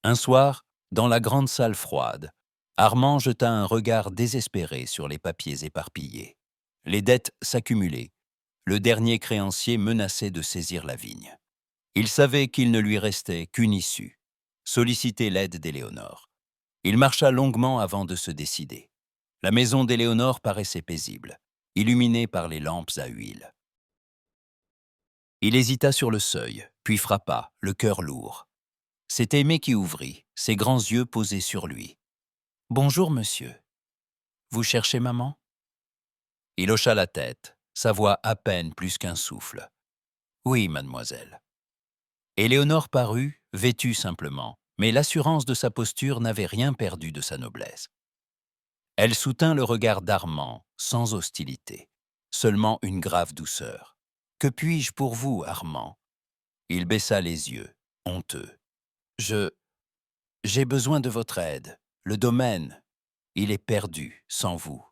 Un soir, dans la grande salle froide, Armand jeta un regard désespéré sur les papiers éparpillés. Les dettes s'accumulaient. Le dernier créancier menaçait de saisir la vigne. Il savait qu'il ne lui restait qu'une issue, solliciter l'aide d'Éléonore. Il marcha longuement avant de se décider. La maison d'Éléonore paraissait paisible, illuminée par les lampes à huile. Il hésita sur le seuil, puis frappa, le cœur lourd. C'est Aimée qui ouvrit, ses grands yeux posés sur lui. « Bonjour, monsieur. Vous cherchez maman ?» Il hocha la tête, sa voix à peine plus qu'un souffle. « Oui, mademoiselle. » Éléonore parut, vêtue simplement, mais l'assurance de sa posture n'avait rien perdu de sa noblesse. Elle soutint le regard d'Armand, sans hostilité, seulement une grave douceur. « Que puis-je pour vous, Armand ?» Il baissa les yeux, honteux. « J'ai besoin de votre aide. Le domaine, il est perdu sans vous. »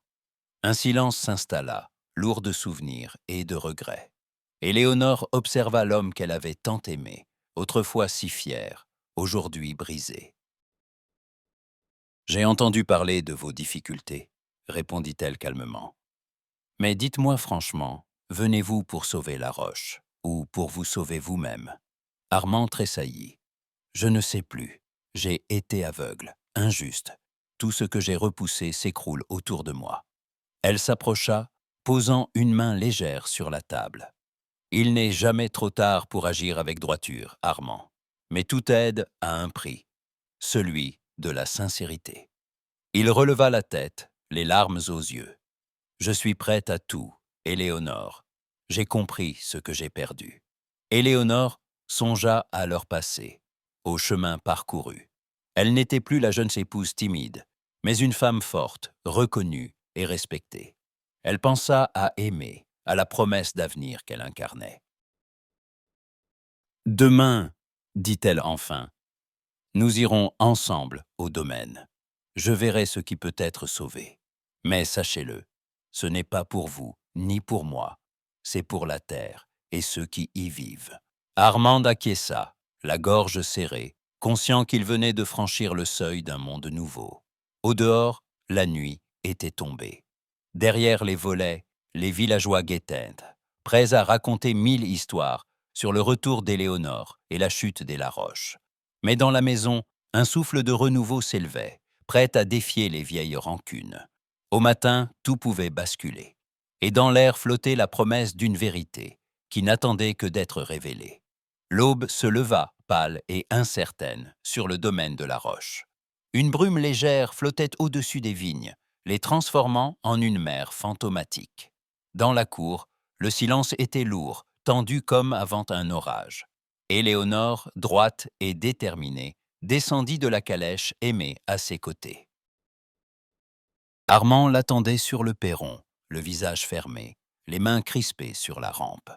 Un silence s'installa, lourd de souvenirs et de regrets. Éléonore observa l'homme qu'elle avait tant aimé, autrefois si fier, aujourd'hui brisé. « J'ai entendu parler de vos difficultés, » répondit-elle calmement. « Mais dites-moi franchement, venez-vous pour sauver la roche, ou pour vous sauver vous-même ?» Armand tressaillit. « Je ne sais plus. J'ai été aveugle, injuste. Tout ce que j'ai repoussé s'écroule autour de moi. » Elle s'approcha, posant une main légère sur la table. « Il n'est jamais trop tard pour agir avec droiture, Armand. Mais toute aide a un prix, celui de la sincérité. » Il releva la tête, les larmes aux yeux. « Je suis prête à tout, Éléonore. J'ai compris ce que j'ai perdu. » Éléonore songea à leur passé, au chemin parcouru. Elle n'était plus la jeune épouse timide, mais une femme forte, reconnue et respectée. Elle pensa à Aimée, à la promesse d'avenir qu'elle incarnait. « Demain, dit-elle enfin, nous irons ensemble au domaine. Je verrai ce qui peut être sauvé. Mais sachez-le, ce n'est pas pour vous, ni pour moi. C'est pour la terre et ceux qui y vivent. » Armand acquiesça, la gorge serrée, conscient qu'il venait de franchir le seuil d'un monde nouveau. Au dehors, la nuit était tombée. Derrière les volets, les villageois guettaient, prêts à raconter 1000 histoires sur le retour d'Éléonore et la chute des Laroche. Mais dans la maison, un souffle de renouveau s'élevait, prêt à défier les vieilles rancunes. Au matin, tout pouvait basculer. Et dans l'air flottait la promesse d'une vérité, qui n'attendait que d'être révélée. L'aube se leva, pâle et incertaine, sur le domaine de la roche. Une brume légère flottait au-dessus des vignes, les transformant en une mer fantomatique. Dans la cour, le silence était lourd, tendu comme avant un orage. Éléonore, droite et déterminée, descendit de la calèche, Aimée à ses côtés. Armand l'attendait sur le perron, le visage fermé, les mains crispées sur la rampe.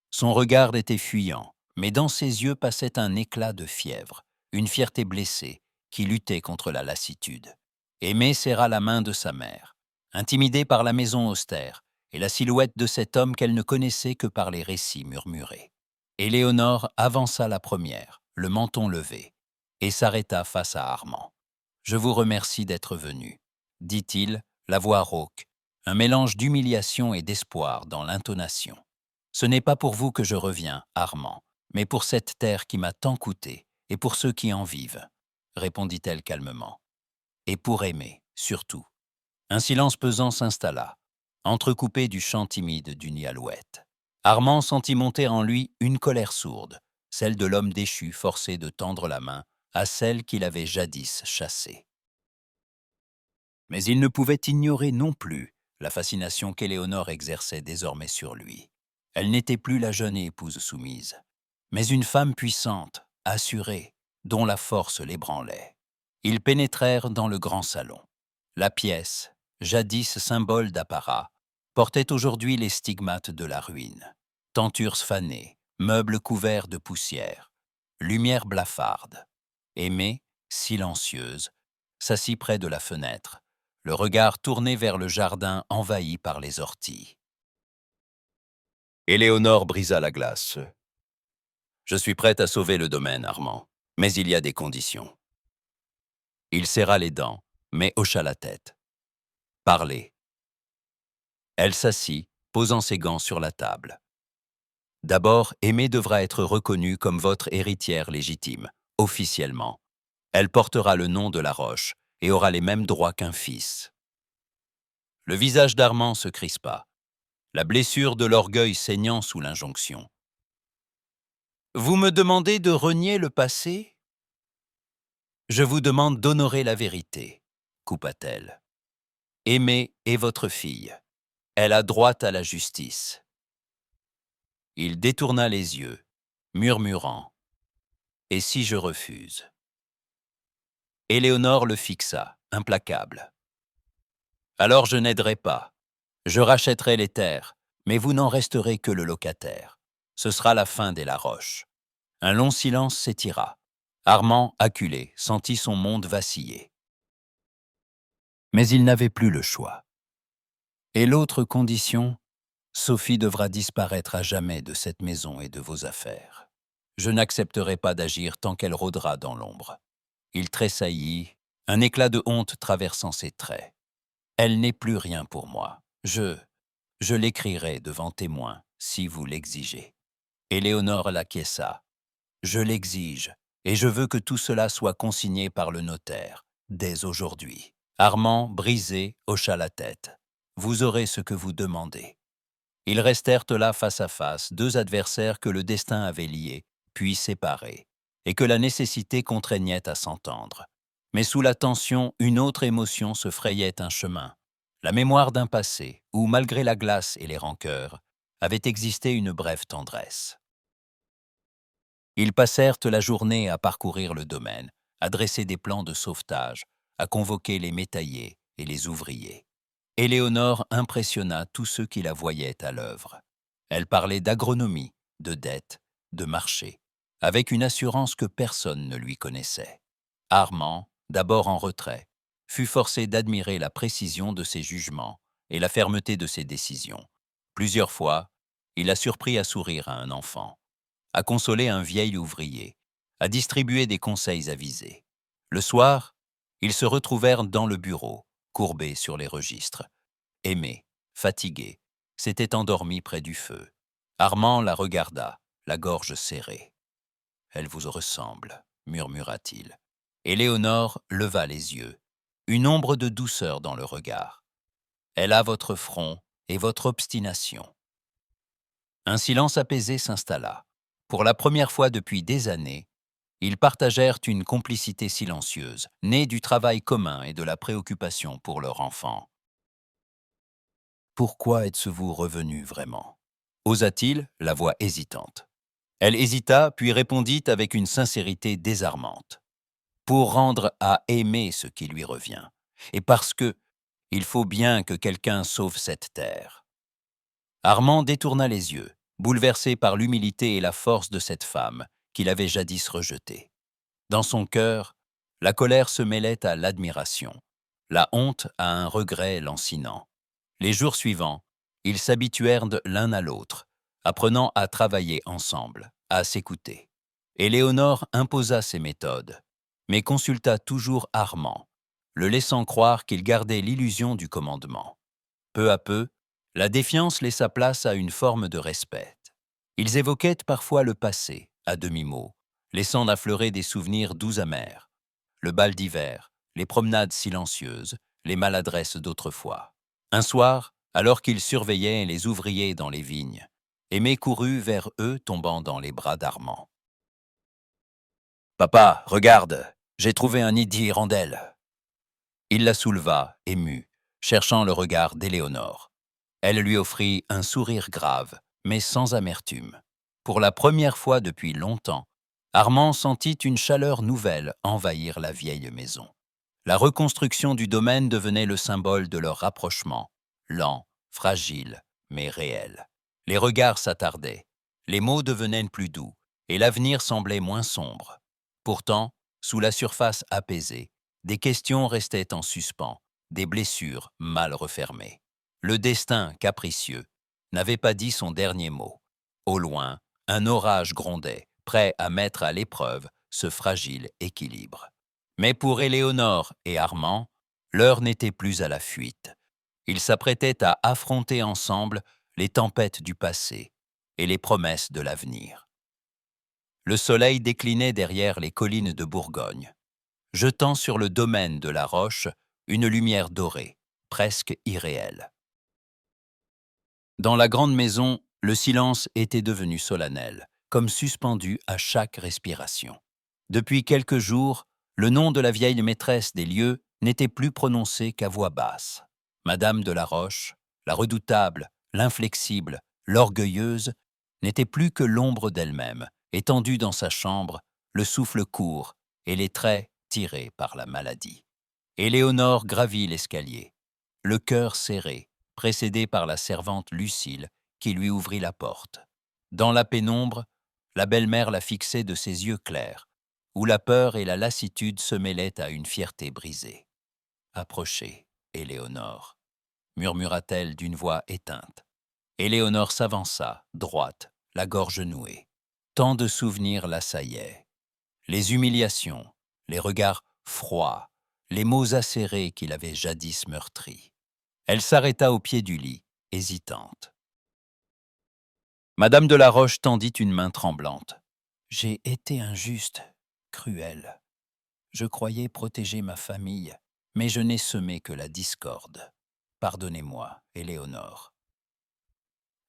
Son regard était fuyant, mais dans ses yeux passait un éclat de fièvre, une fierté blessée qui luttait contre la lassitude. Aimée serra la main de sa mère, intimidée par la maison austère et la silhouette de cet homme qu'elle ne connaissait que par les récits murmurés. Éléonore avança la première, le menton levé, et s'arrêta face à Armand. « Je vous remercie d'être venu, » dit-il, la voix rauque, un mélange d'humiliation et d'espoir dans l'intonation. « Ce n'est pas pour vous que je reviens, Armand, mais pour cette terre qui m'a tant coûté, et pour ceux qui en vivent, » répondit-elle calmement. « Et pour aimer, surtout. » Un silence pesant s'installa, entrecoupé du chant timide d'une alouette. Armand sentit monter en lui une colère sourde, celle de l'homme déchu forcé de tendre la main à celle qu'il avait jadis chassée. Mais il ne pouvait ignorer non plus la fascination qu'Éléonore exerçait désormais sur lui. Elle n'était plus la jeune épouse soumise, mais une femme puissante, assurée, dont la force l'ébranlait. Ils pénétrèrent dans le grand salon. La pièce, jadis symbole d'apparat, portait aujourd'hui les stigmates de la ruine. Tentures fanées, meubles couverts de poussière, lumière blafarde. Aimée, silencieuse, s'assit près de la fenêtre, le regard tourné vers le jardin envahi par les orties. Éléonore brisa la glace. « Je suis prête à sauver le domaine, Armand, mais il y a des conditions. » Il serra les dents, mais hocha la tête. « Parlez. » Elle s'assit, posant ses gants sur la table. « D'abord, Aimée devra être reconnue comme votre héritière légitime, officiellement. Elle portera le nom de la Roche et aura les mêmes droits qu'un fils. » Le visage d'Armand se crispa, la blessure de l'orgueil saignant sous l'injonction. « Vous me demandez de renier le passé ? Je vous demande d'honorer la vérité, » coupa-t-elle. « Aimée est votre fille. Elle a droit à la justice. » Il détourna les yeux, murmurant « Et si je refuse ?» Éléonore le fixa, implacable. « Alors je n'aiderai pas. Je rachèterai les terres, mais vous n'en resterez que le locataire. Ce sera la fin des Laroche. » Un long silence s'étira. Armand, acculé, sentit son monde vaciller. Mais il n'avait plus le choix. Et l'autre condition, Sophie devra disparaître à jamais de cette maison et de vos affaires. Je n'accepterai pas d'agir tant qu'elle rôdera dans l'ombre. Il tressaillit, un éclat de honte traversant ses traits. Elle n'est plus rien pour moi. Je l'écrirai devant témoins, si vous l'exigez. Éléonore l'acquiesça. Je l'exige, et je veux que tout cela soit consigné par le notaire, dès aujourd'hui. Armand, brisé, hocha la tête. Vous aurez ce que vous demandez. Ils restèrent là face à face, deux adversaires que le destin avait liés, puis séparés, et que la nécessité contraignait à s'entendre. Mais sous la tension, une autre émotion se frayait un chemin. La mémoire d'un passé où, malgré la glace et les rancœurs, avait existé une brève tendresse. Ils passèrent la journée à parcourir le domaine, à dresser des plans de sauvetage, à convoquer les métayers et les ouvriers. Éléonore impressionna tous ceux qui la voyaient à l'œuvre. Elle parlait d'agronomie, de dette, de marché, avec une assurance que personne ne lui connaissait. Armand, d'abord en retrait, fut forcé d'admirer la précision de ses jugements et la fermeté de ses décisions. Plusieurs fois, il a surpris à sourire à un enfant, à consoler un vieil ouvrier, à distribuer des conseils avisés. Le soir, ils se retrouvèrent dans le bureau, courbés sur les registres. Aimée, fatiguée, s'était endormie près du feu. Armand la regarda, la gorge serrée. « Elle vous ressemble, » murmura-t-il. Éléonore leva les yeux, une ombre de douceur dans le regard. « Elle a votre front et votre obstination. » Un silence apaisé s'installa. Pour la première fois depuis des années, ils partagèrent une complicité silencieuse, née du travail commun et de la préoccupation pour leur enfant. « Pourquoi êtes-vous revenu vraiment ?» osa-t-il, la voix hésitante. Elle hésita, puis répondit avec une sincérité désarmante. « Pour rendre à Aimée ce qui lui revient, et parce que il faut bien que quelqu'un sauve cette terre. » Armand détourna les yeux, bouleversé par l'humilité et la force de cette femme qu'il avait jadis rejetée. Dans son cœur, la colère se mêlait à l'admiration, la honte à un regret lancinant. Les jours suivants, ils s'habituèrent l'un à l'autre, apprenant à travailler ensemble, à s'écouter. Éléonore imposa ses méthodes, mais consulta toujours Armand, le laissant croire qu'il gardait l'illusion du commandement. Peu à peu, la défiance laissa place à une forme de respect. Ils évoquaient parfois le passé, à demi-mot, laissant affleurer des souvenirs doux amers. Le bal d'hiver, les promenades silencieuses, les maladresses d'autrefois. Un soir, alors qu'ils surveillaient les ouvriers dans les vignes, Aimée courut vers eux, tombant dans les bras d'Armand. « Papa, regarde, j'ai trouvé un nid d'hirondelle. » Il la souleva, ému, cherchant le regard d'Éléonore. Elle lui offrit un sourire grave, mais sans amertume. Pour la première fois depuis longtemps, Armand sentit une chaleur nouvelle envahir la vieille maison. La reconstruction du domaine devenait le symbole de leur rapprochement, lent, fragile, mais réel. Les regards s'attardaient, les mots devenaient plus doux, et l'avenir semblait moins sombre. Pourtant, sous la surface apaisée, des questions restaient en suspens, des blessures mal refermées. Le destin, capricieux, n'avait pas dit son dernier mot. Au loin, un orage grondait, prêt à mettre à l'épreuve ce fragile équilibre. Mais pour Éléonore et Armand, l'heure n'était plus à la fuite. Ils s'apprêtaient à affronter ensemble les tempêtes du passé et les promesses de l'avenir. Le soleil déclinait derrière les collines de Bourgogne, jetant sur le domaine de la Roche une lumière dorée, presque irréelle. Dans la grande maison, le silence était devenu solennel, comme suspendu à chaque respiration. Depuis quelques jours, le nom de la vieille maîtresse des lieux n'était plus prononcé qu'à voix basse. Madame de la Roche, la redoutable, l'inflexible, l'orgueilleuse, n'était plus que l'ombre d'elle-même, étendue dans sa chambre, le souffle court et les traits tirés par la maladie. Éléonore gravit l'escalier, le cœur serré, précédée par la servante Lucile qui lui ouvrit la porte. Dans la pénombre, la belle-mère la fixait de ses yeux clairs, où la peur et la lassitude se mêlaient à une fierté brisée. « Approchez, Éléonore », murmura-t-elle d'une voix éteinte. Éléonore s'avança, droite, la gorge nouée. Tant de souvenirs l'assaillaient. Les humiliations, les regards froids, les mots acérés qui l'avaient jadis meurtrie. Elle s'arrêta au pied du lit, hésitante. Madame de la Roche tendit une main tremblante. « J'ai été injuste, cruelle. Je croyais protéger ma famille, mais je n'ai semé que la discorde. Pardonnez-moi, Éléonore. »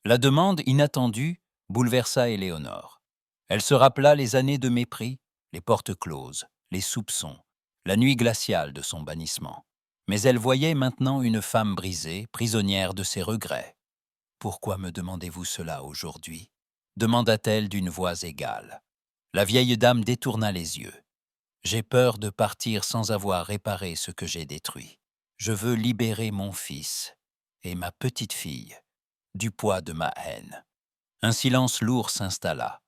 La demande inattendue bouleversa Éléonore. Elle se rappela les années de mépris, les portes closes, les soupçons, la nuit glaciale de son bannissement. Mais elle voyait maintenant une femme brisée, prisonnière de ses regrets. « Pourquoi me demandez-vous cela aujourd'hui » demanda-t-elle d'une voix égale. La vieille dame détourna les yeux. « J'ai peur de partir sans avoir réparé ce que j'ai détruit. Je veux libérer mon fils et ma petite-fille du poids de ma haine. » Un silence lourd s'installa.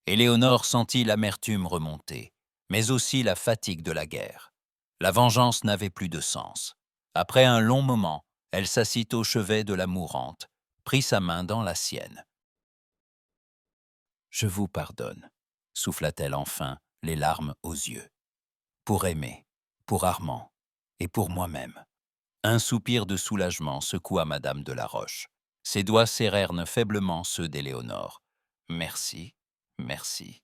Éléonore sentit l'amertume remonter, mais aussi la fatigue de la guerre. La vengeance n'avait plus de sens. Après un long moment, elle s'assit au chevet de la mourante, prit sa main dans la sienne. « Je vous pardonne, » souffla-t-elle enfin, les larmes aux yeux. « Pour aimer, pour Armand et pour moi-même. » Un soupir de soulagement secoua Madame de la Roche. Ses doigts serrèrent faiblement ceux d'Éléonore. « Merci, merci. »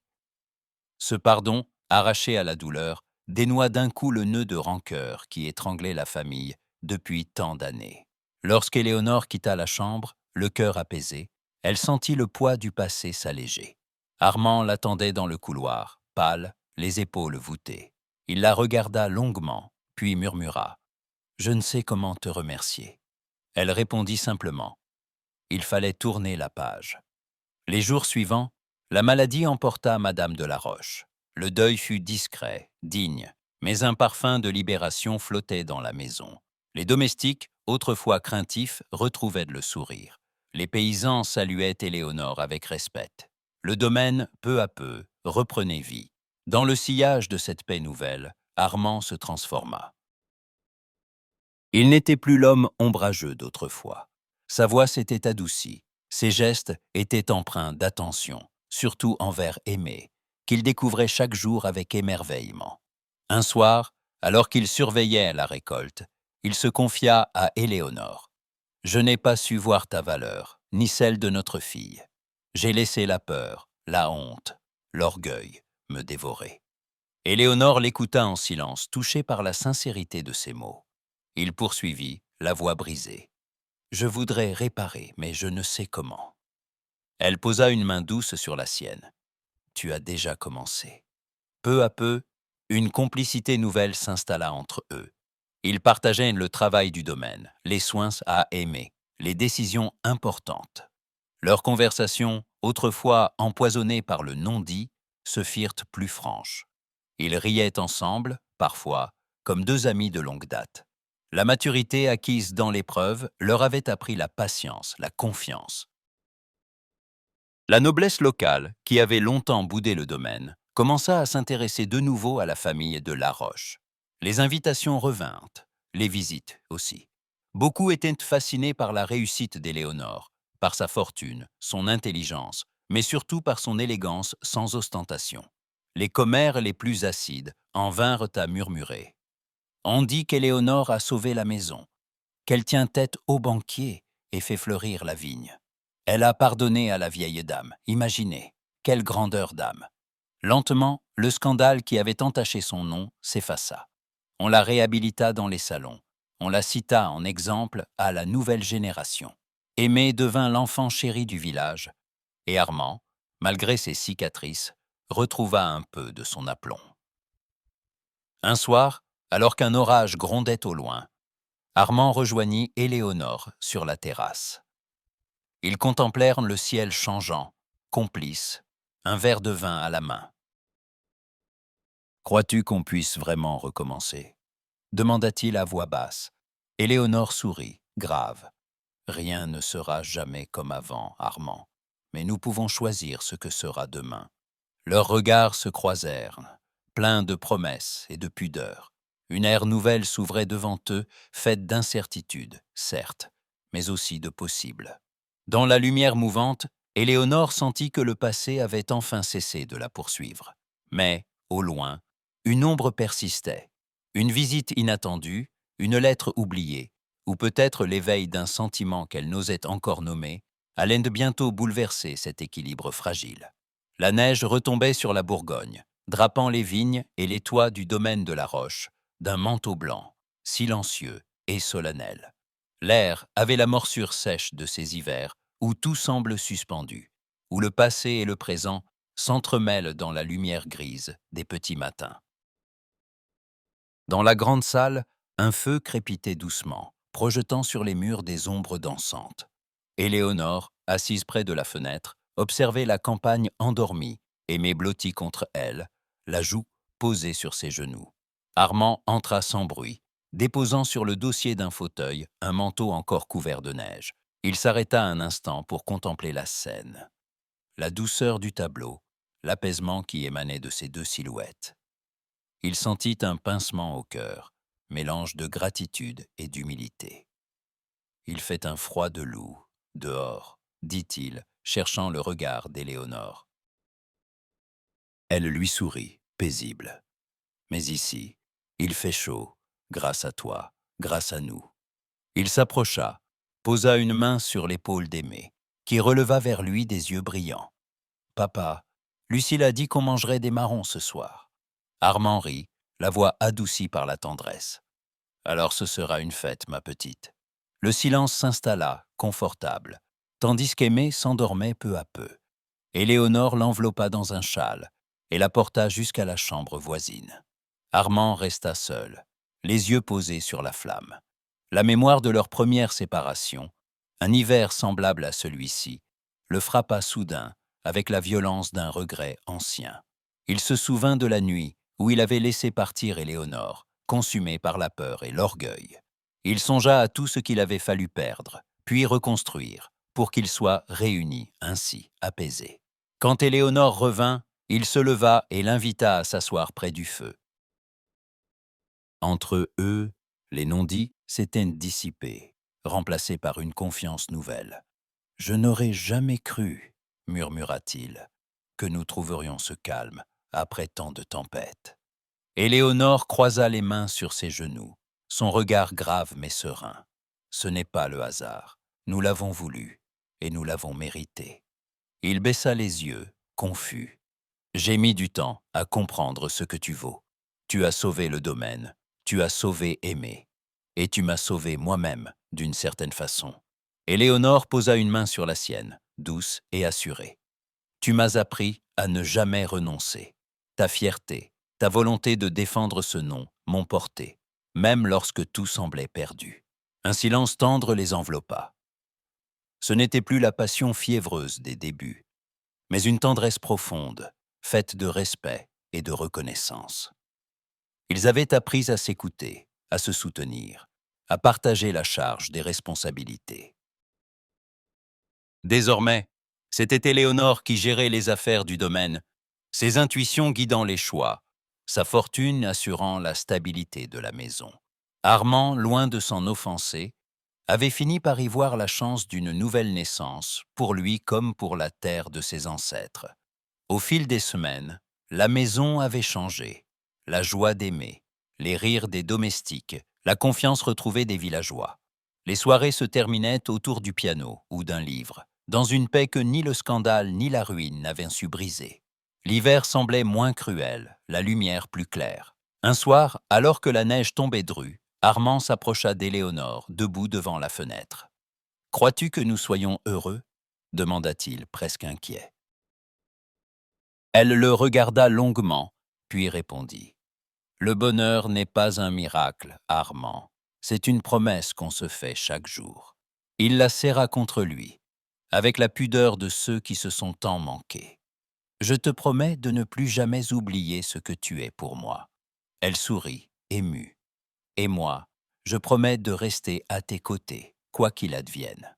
Ce pardon, arraché à la douleur, dénoua d'un coup le nœud de rancœur qui étranglait la famille depuis tant d'années. Lorsqu'Éléonore quitta la chambre, le cœur apaisé, elle sentit le poids du passé s'alléger. Armand l'attendait dans le couloir, pâle, les épaules voûtées. Il la regarda longuement, puis murmura « Je ne sais comment te remercier. » Elle répondit simplement. Il fallait tourner la page. Les jours suivants, la maladie emporta Madame de la Roche. Le deuil fut discret, digne, mais un parfum de libération flottait dans la maison. Les domestiques, autrefois craintifs, retrouvaient le sourire. Les paysans saluaient Éléonore avec respect. Le domaine, peu à peu, reprenait vie. Dans le sillage de cette paix nouvelle, Armand se transforma. Il n'était plus l'homme ombrageux d'autrefois. Sa voix s'était adoucie, ses gestes étaient empreints d'attention, surtout envers Aimée, qu'il découvrait chaque jour avec émerveillement. Un soir, alors qu'il surveillait la récolte, il se confia à Éléonore. « Je n'ai pas su voir ta valeur, ni celle de notre fille. J'ai laissé la peur, la honte, l'orgueil me dévorer. » Éléonore l'écouta en silence, touchée par la sincérité de ses mots. Il poursuivit, la voix brisée. « Je voudrais réparer, mais je ne sais comment. » Elle posa une main douce sur la sienne. « Tu as déjà commencé. » Peu à peu, une complicité nouvelle s'installa entre eux. Ils partageaient le travail du domaine, les soins à aimer, les décisions importantes. Leurs conversations, autrefois empoisonnées par le non-dit, se firent plus franches. Ils riaient ensemble, parfois, comme deux amis de longue date. La maturité acquise dans l'épreuve leur avait appris la patience, la confiance. La noblesse locale, qui avait longtemps boudé le domaine, commença à s'intéresser de nouveau à la famille de Laroche. Les invitations revinrent, les visites aussi. Beaucoup étaient fascinés par la réussite d'Éléonore, par sa fortune, son intelligence, mais surtout par son élégance sans ostentation. Les commères les plus acides en vinrent à murmurer. On dit qu'Éléonore a sauvé la maison, qu'elle tient tête au banquier et fait fleurir la vigne. Elle a pardonné à la vieille dame, imaginez, quelle grandeur d'âme. Lentement, le scandale qui avait entaché son nom s'effaça. On la réhabilita dans les salons, on la cita en exemple à la nouvelle génération. Aimé devint l'enfant chéri du village, et Armand, malgré ses cicatrices, retrouva un peu de son aplomb. Un soir, alors qu'un orage grondait au loin, Armand rejoignit Éléonore sur la terrasse. Ils contemplèrent le ciel changeant, complices, un verre de vin à la main. « Crois-tu qu'on puisse vraiment recommencer ?» demanda-t-il à voix basse. Éléonore sourit, grave. « Rien ne sera jamais comme avant, Armand, mais nous pouvons choisir ce que sera demain. » Leurs regards se croisèrent, pleins de promesses et de pudeur. Une ère nouvelle s'ouvrait devant eux, faite d'incertitudes, certes, mais aussi de possibles. Dans la lumière mouvante, Éléonore sentit que le passé avait enfin cessé de la poursuivre. Mais, au loin, une ombre persistait. Une visite inattendue, une lettre oubliée, ou peut-être l'éveil d'un sentiment qu'elle n'osait encore nommer, allaient de bientôt bouleverser cet équilibre fragile. La neige retombait sur la Bourgogne, drapant les vignes et les toits du domaine de la Roche, d'un manteau blanc, silencieux et solennel. L'air avait la morsure sèche de ces hivers où tout semble suspendu, où le passé et le présent s'entremêlent dans la lumière grise des petits matins. Dans la grande salle, un feu crépitait doucement, projetant sur les murs des ombres dansantes. Éléonore, assise près de la fenêtre, observait la campagne endormie, Aimé blotti contre elle, la joue posée sur ses genoux. Armand entra sans bruit, déposant sur le dossier d'un fauteuil un manteau encore couvert de neige. Il s'arrêta un instant pour contempler la scène. La douceur du tableau, l'apaisement qui émanait de ces deux silhouettes. Il sentit un pincement au cœur, mélange de gratitude et d'humilité. Il fait un froid de loup, dehors, dit-il, cherchant le regard d'Éléonore. Elle lui sourit, paisible. Mais ici, il fait chaud, grâce à toi, grâce à nous. Il s'approcha, posa une main sur l'épaule d'Aimé, qui releva vers lui des yeux brillants. « Papa, Lucille a dit qu'on mangerait des marrons ce soir. » Armand rit, la voix adoucie par la tendresse. « Alors ce sera une fête, ma petite. » Le silence s'installa, confortable, tandis qu'Aimé s'endormait peu à peu. Éléonore l'enveloppa dans un châle et la porta jusqu'à la chambre voisine. Armand resta seul, les yeux posés sur la flamme. La mémoire de leur première séparation, un hiver semblable à celui-ci, le frappa soudain avec la violence d'un regret ancien. Il se souvint de la nuit où il avait laissé partir Éléonore, consumée par la peur et l'orgueil. Il songea à tout ce qu'il avait fallu perdre, puis reconstruire, pour qu'ils soient réunis, ainsi, apaisés. Quand Éléonore revint, il se leva et l'invita à s'asseoir près du feu. Entre eux, les non-dits s'étaient dissipés, remplacés par une confiance nouvelle. « Je n'aurais jamais cru, murmura-t-il, que nous trouverions ce calme après tant de tempêtes. » Éléonore croisa les mains sur ses genoux, son regard grave mais serein. « Ce n'est pas le hasard, nous l'avons voulu et nous l'avons mérité. » Il baissa les yeux, confus. « J'ai mis du temps à comprendre ce que tu vaux. Tu as sauvé le domaine, tu as sauvé Aimé, et tu m'as sauvé moi-même, d'une certaine façon. » Éléonore posa une main sur la sienne, douce et assurée. « Tu m'as appris à ne jamais renoncer. Ta fierté, ta volonté de défendre ce nom m'ont porté. même lorsque tout semblait perdu. Un silence tendre les enveloppa. Ce n'était plus la passion fiévreuse des débuts, mais une tendresse profonde, faite de respect et de reconnaissance. Ils avaient appris à s'écouter, à se soutenir, à partager la charge des responsabilités. Désormais, c'était Éléonore qui gérait les affaires du domaine, ses intuitions guidant les choix, sa fortune assurant la stabilité de la maison. Armand, loin de s'en offenser, avait fini par y voir la chance d'une nouvelle naissance, pour lui comme pour la terre de ses ancêtres. Au fil des semaines, la maison avait changé. La joie d'aimer, les rires des domestiques, la confiance retrouvée des villageois. Les soirées se terminaient autour du piano ou d'un livre, dans une paix que ni le scandale ni la ruine n'avaient su briser. L'hiver semblait moins cruel, la lumière plus claire. Un soir, alors que la neige tombait drue, Armand s'approcha d'Éléonore, debout devant la fenêtre. « Crois-tu que nous soyons heureux » demanda-t-il, presque inquiet. Elle le regarda longuement, puis répondit. « Le bonheur n'est pas un miracle, Armand. C'est une promesse qu'on se fait chaque jour. » Il la serra contre lui, avec la pudeur de ceux qui se sont tant manqués. « Je te promets de ne plus jamais oublier ce que tu es pour moi. » Elle sourit, émue. « Et moi, je promets de rester à tes côtés, quoi qu'il advienne. »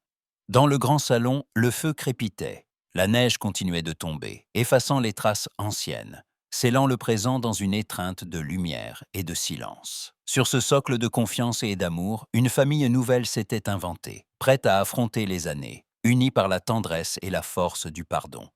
Dans le grand salon, le feu crépitait. La neige continuait de tomber, effaçant les traces anciennes, scellant le présent dans une étreinte de lumière et de silence. Sur ce socle de confiance et d'amour, une famille nouvelle s'était inventée, prête à affronter les années, unie par la tendresse et la force du pardon.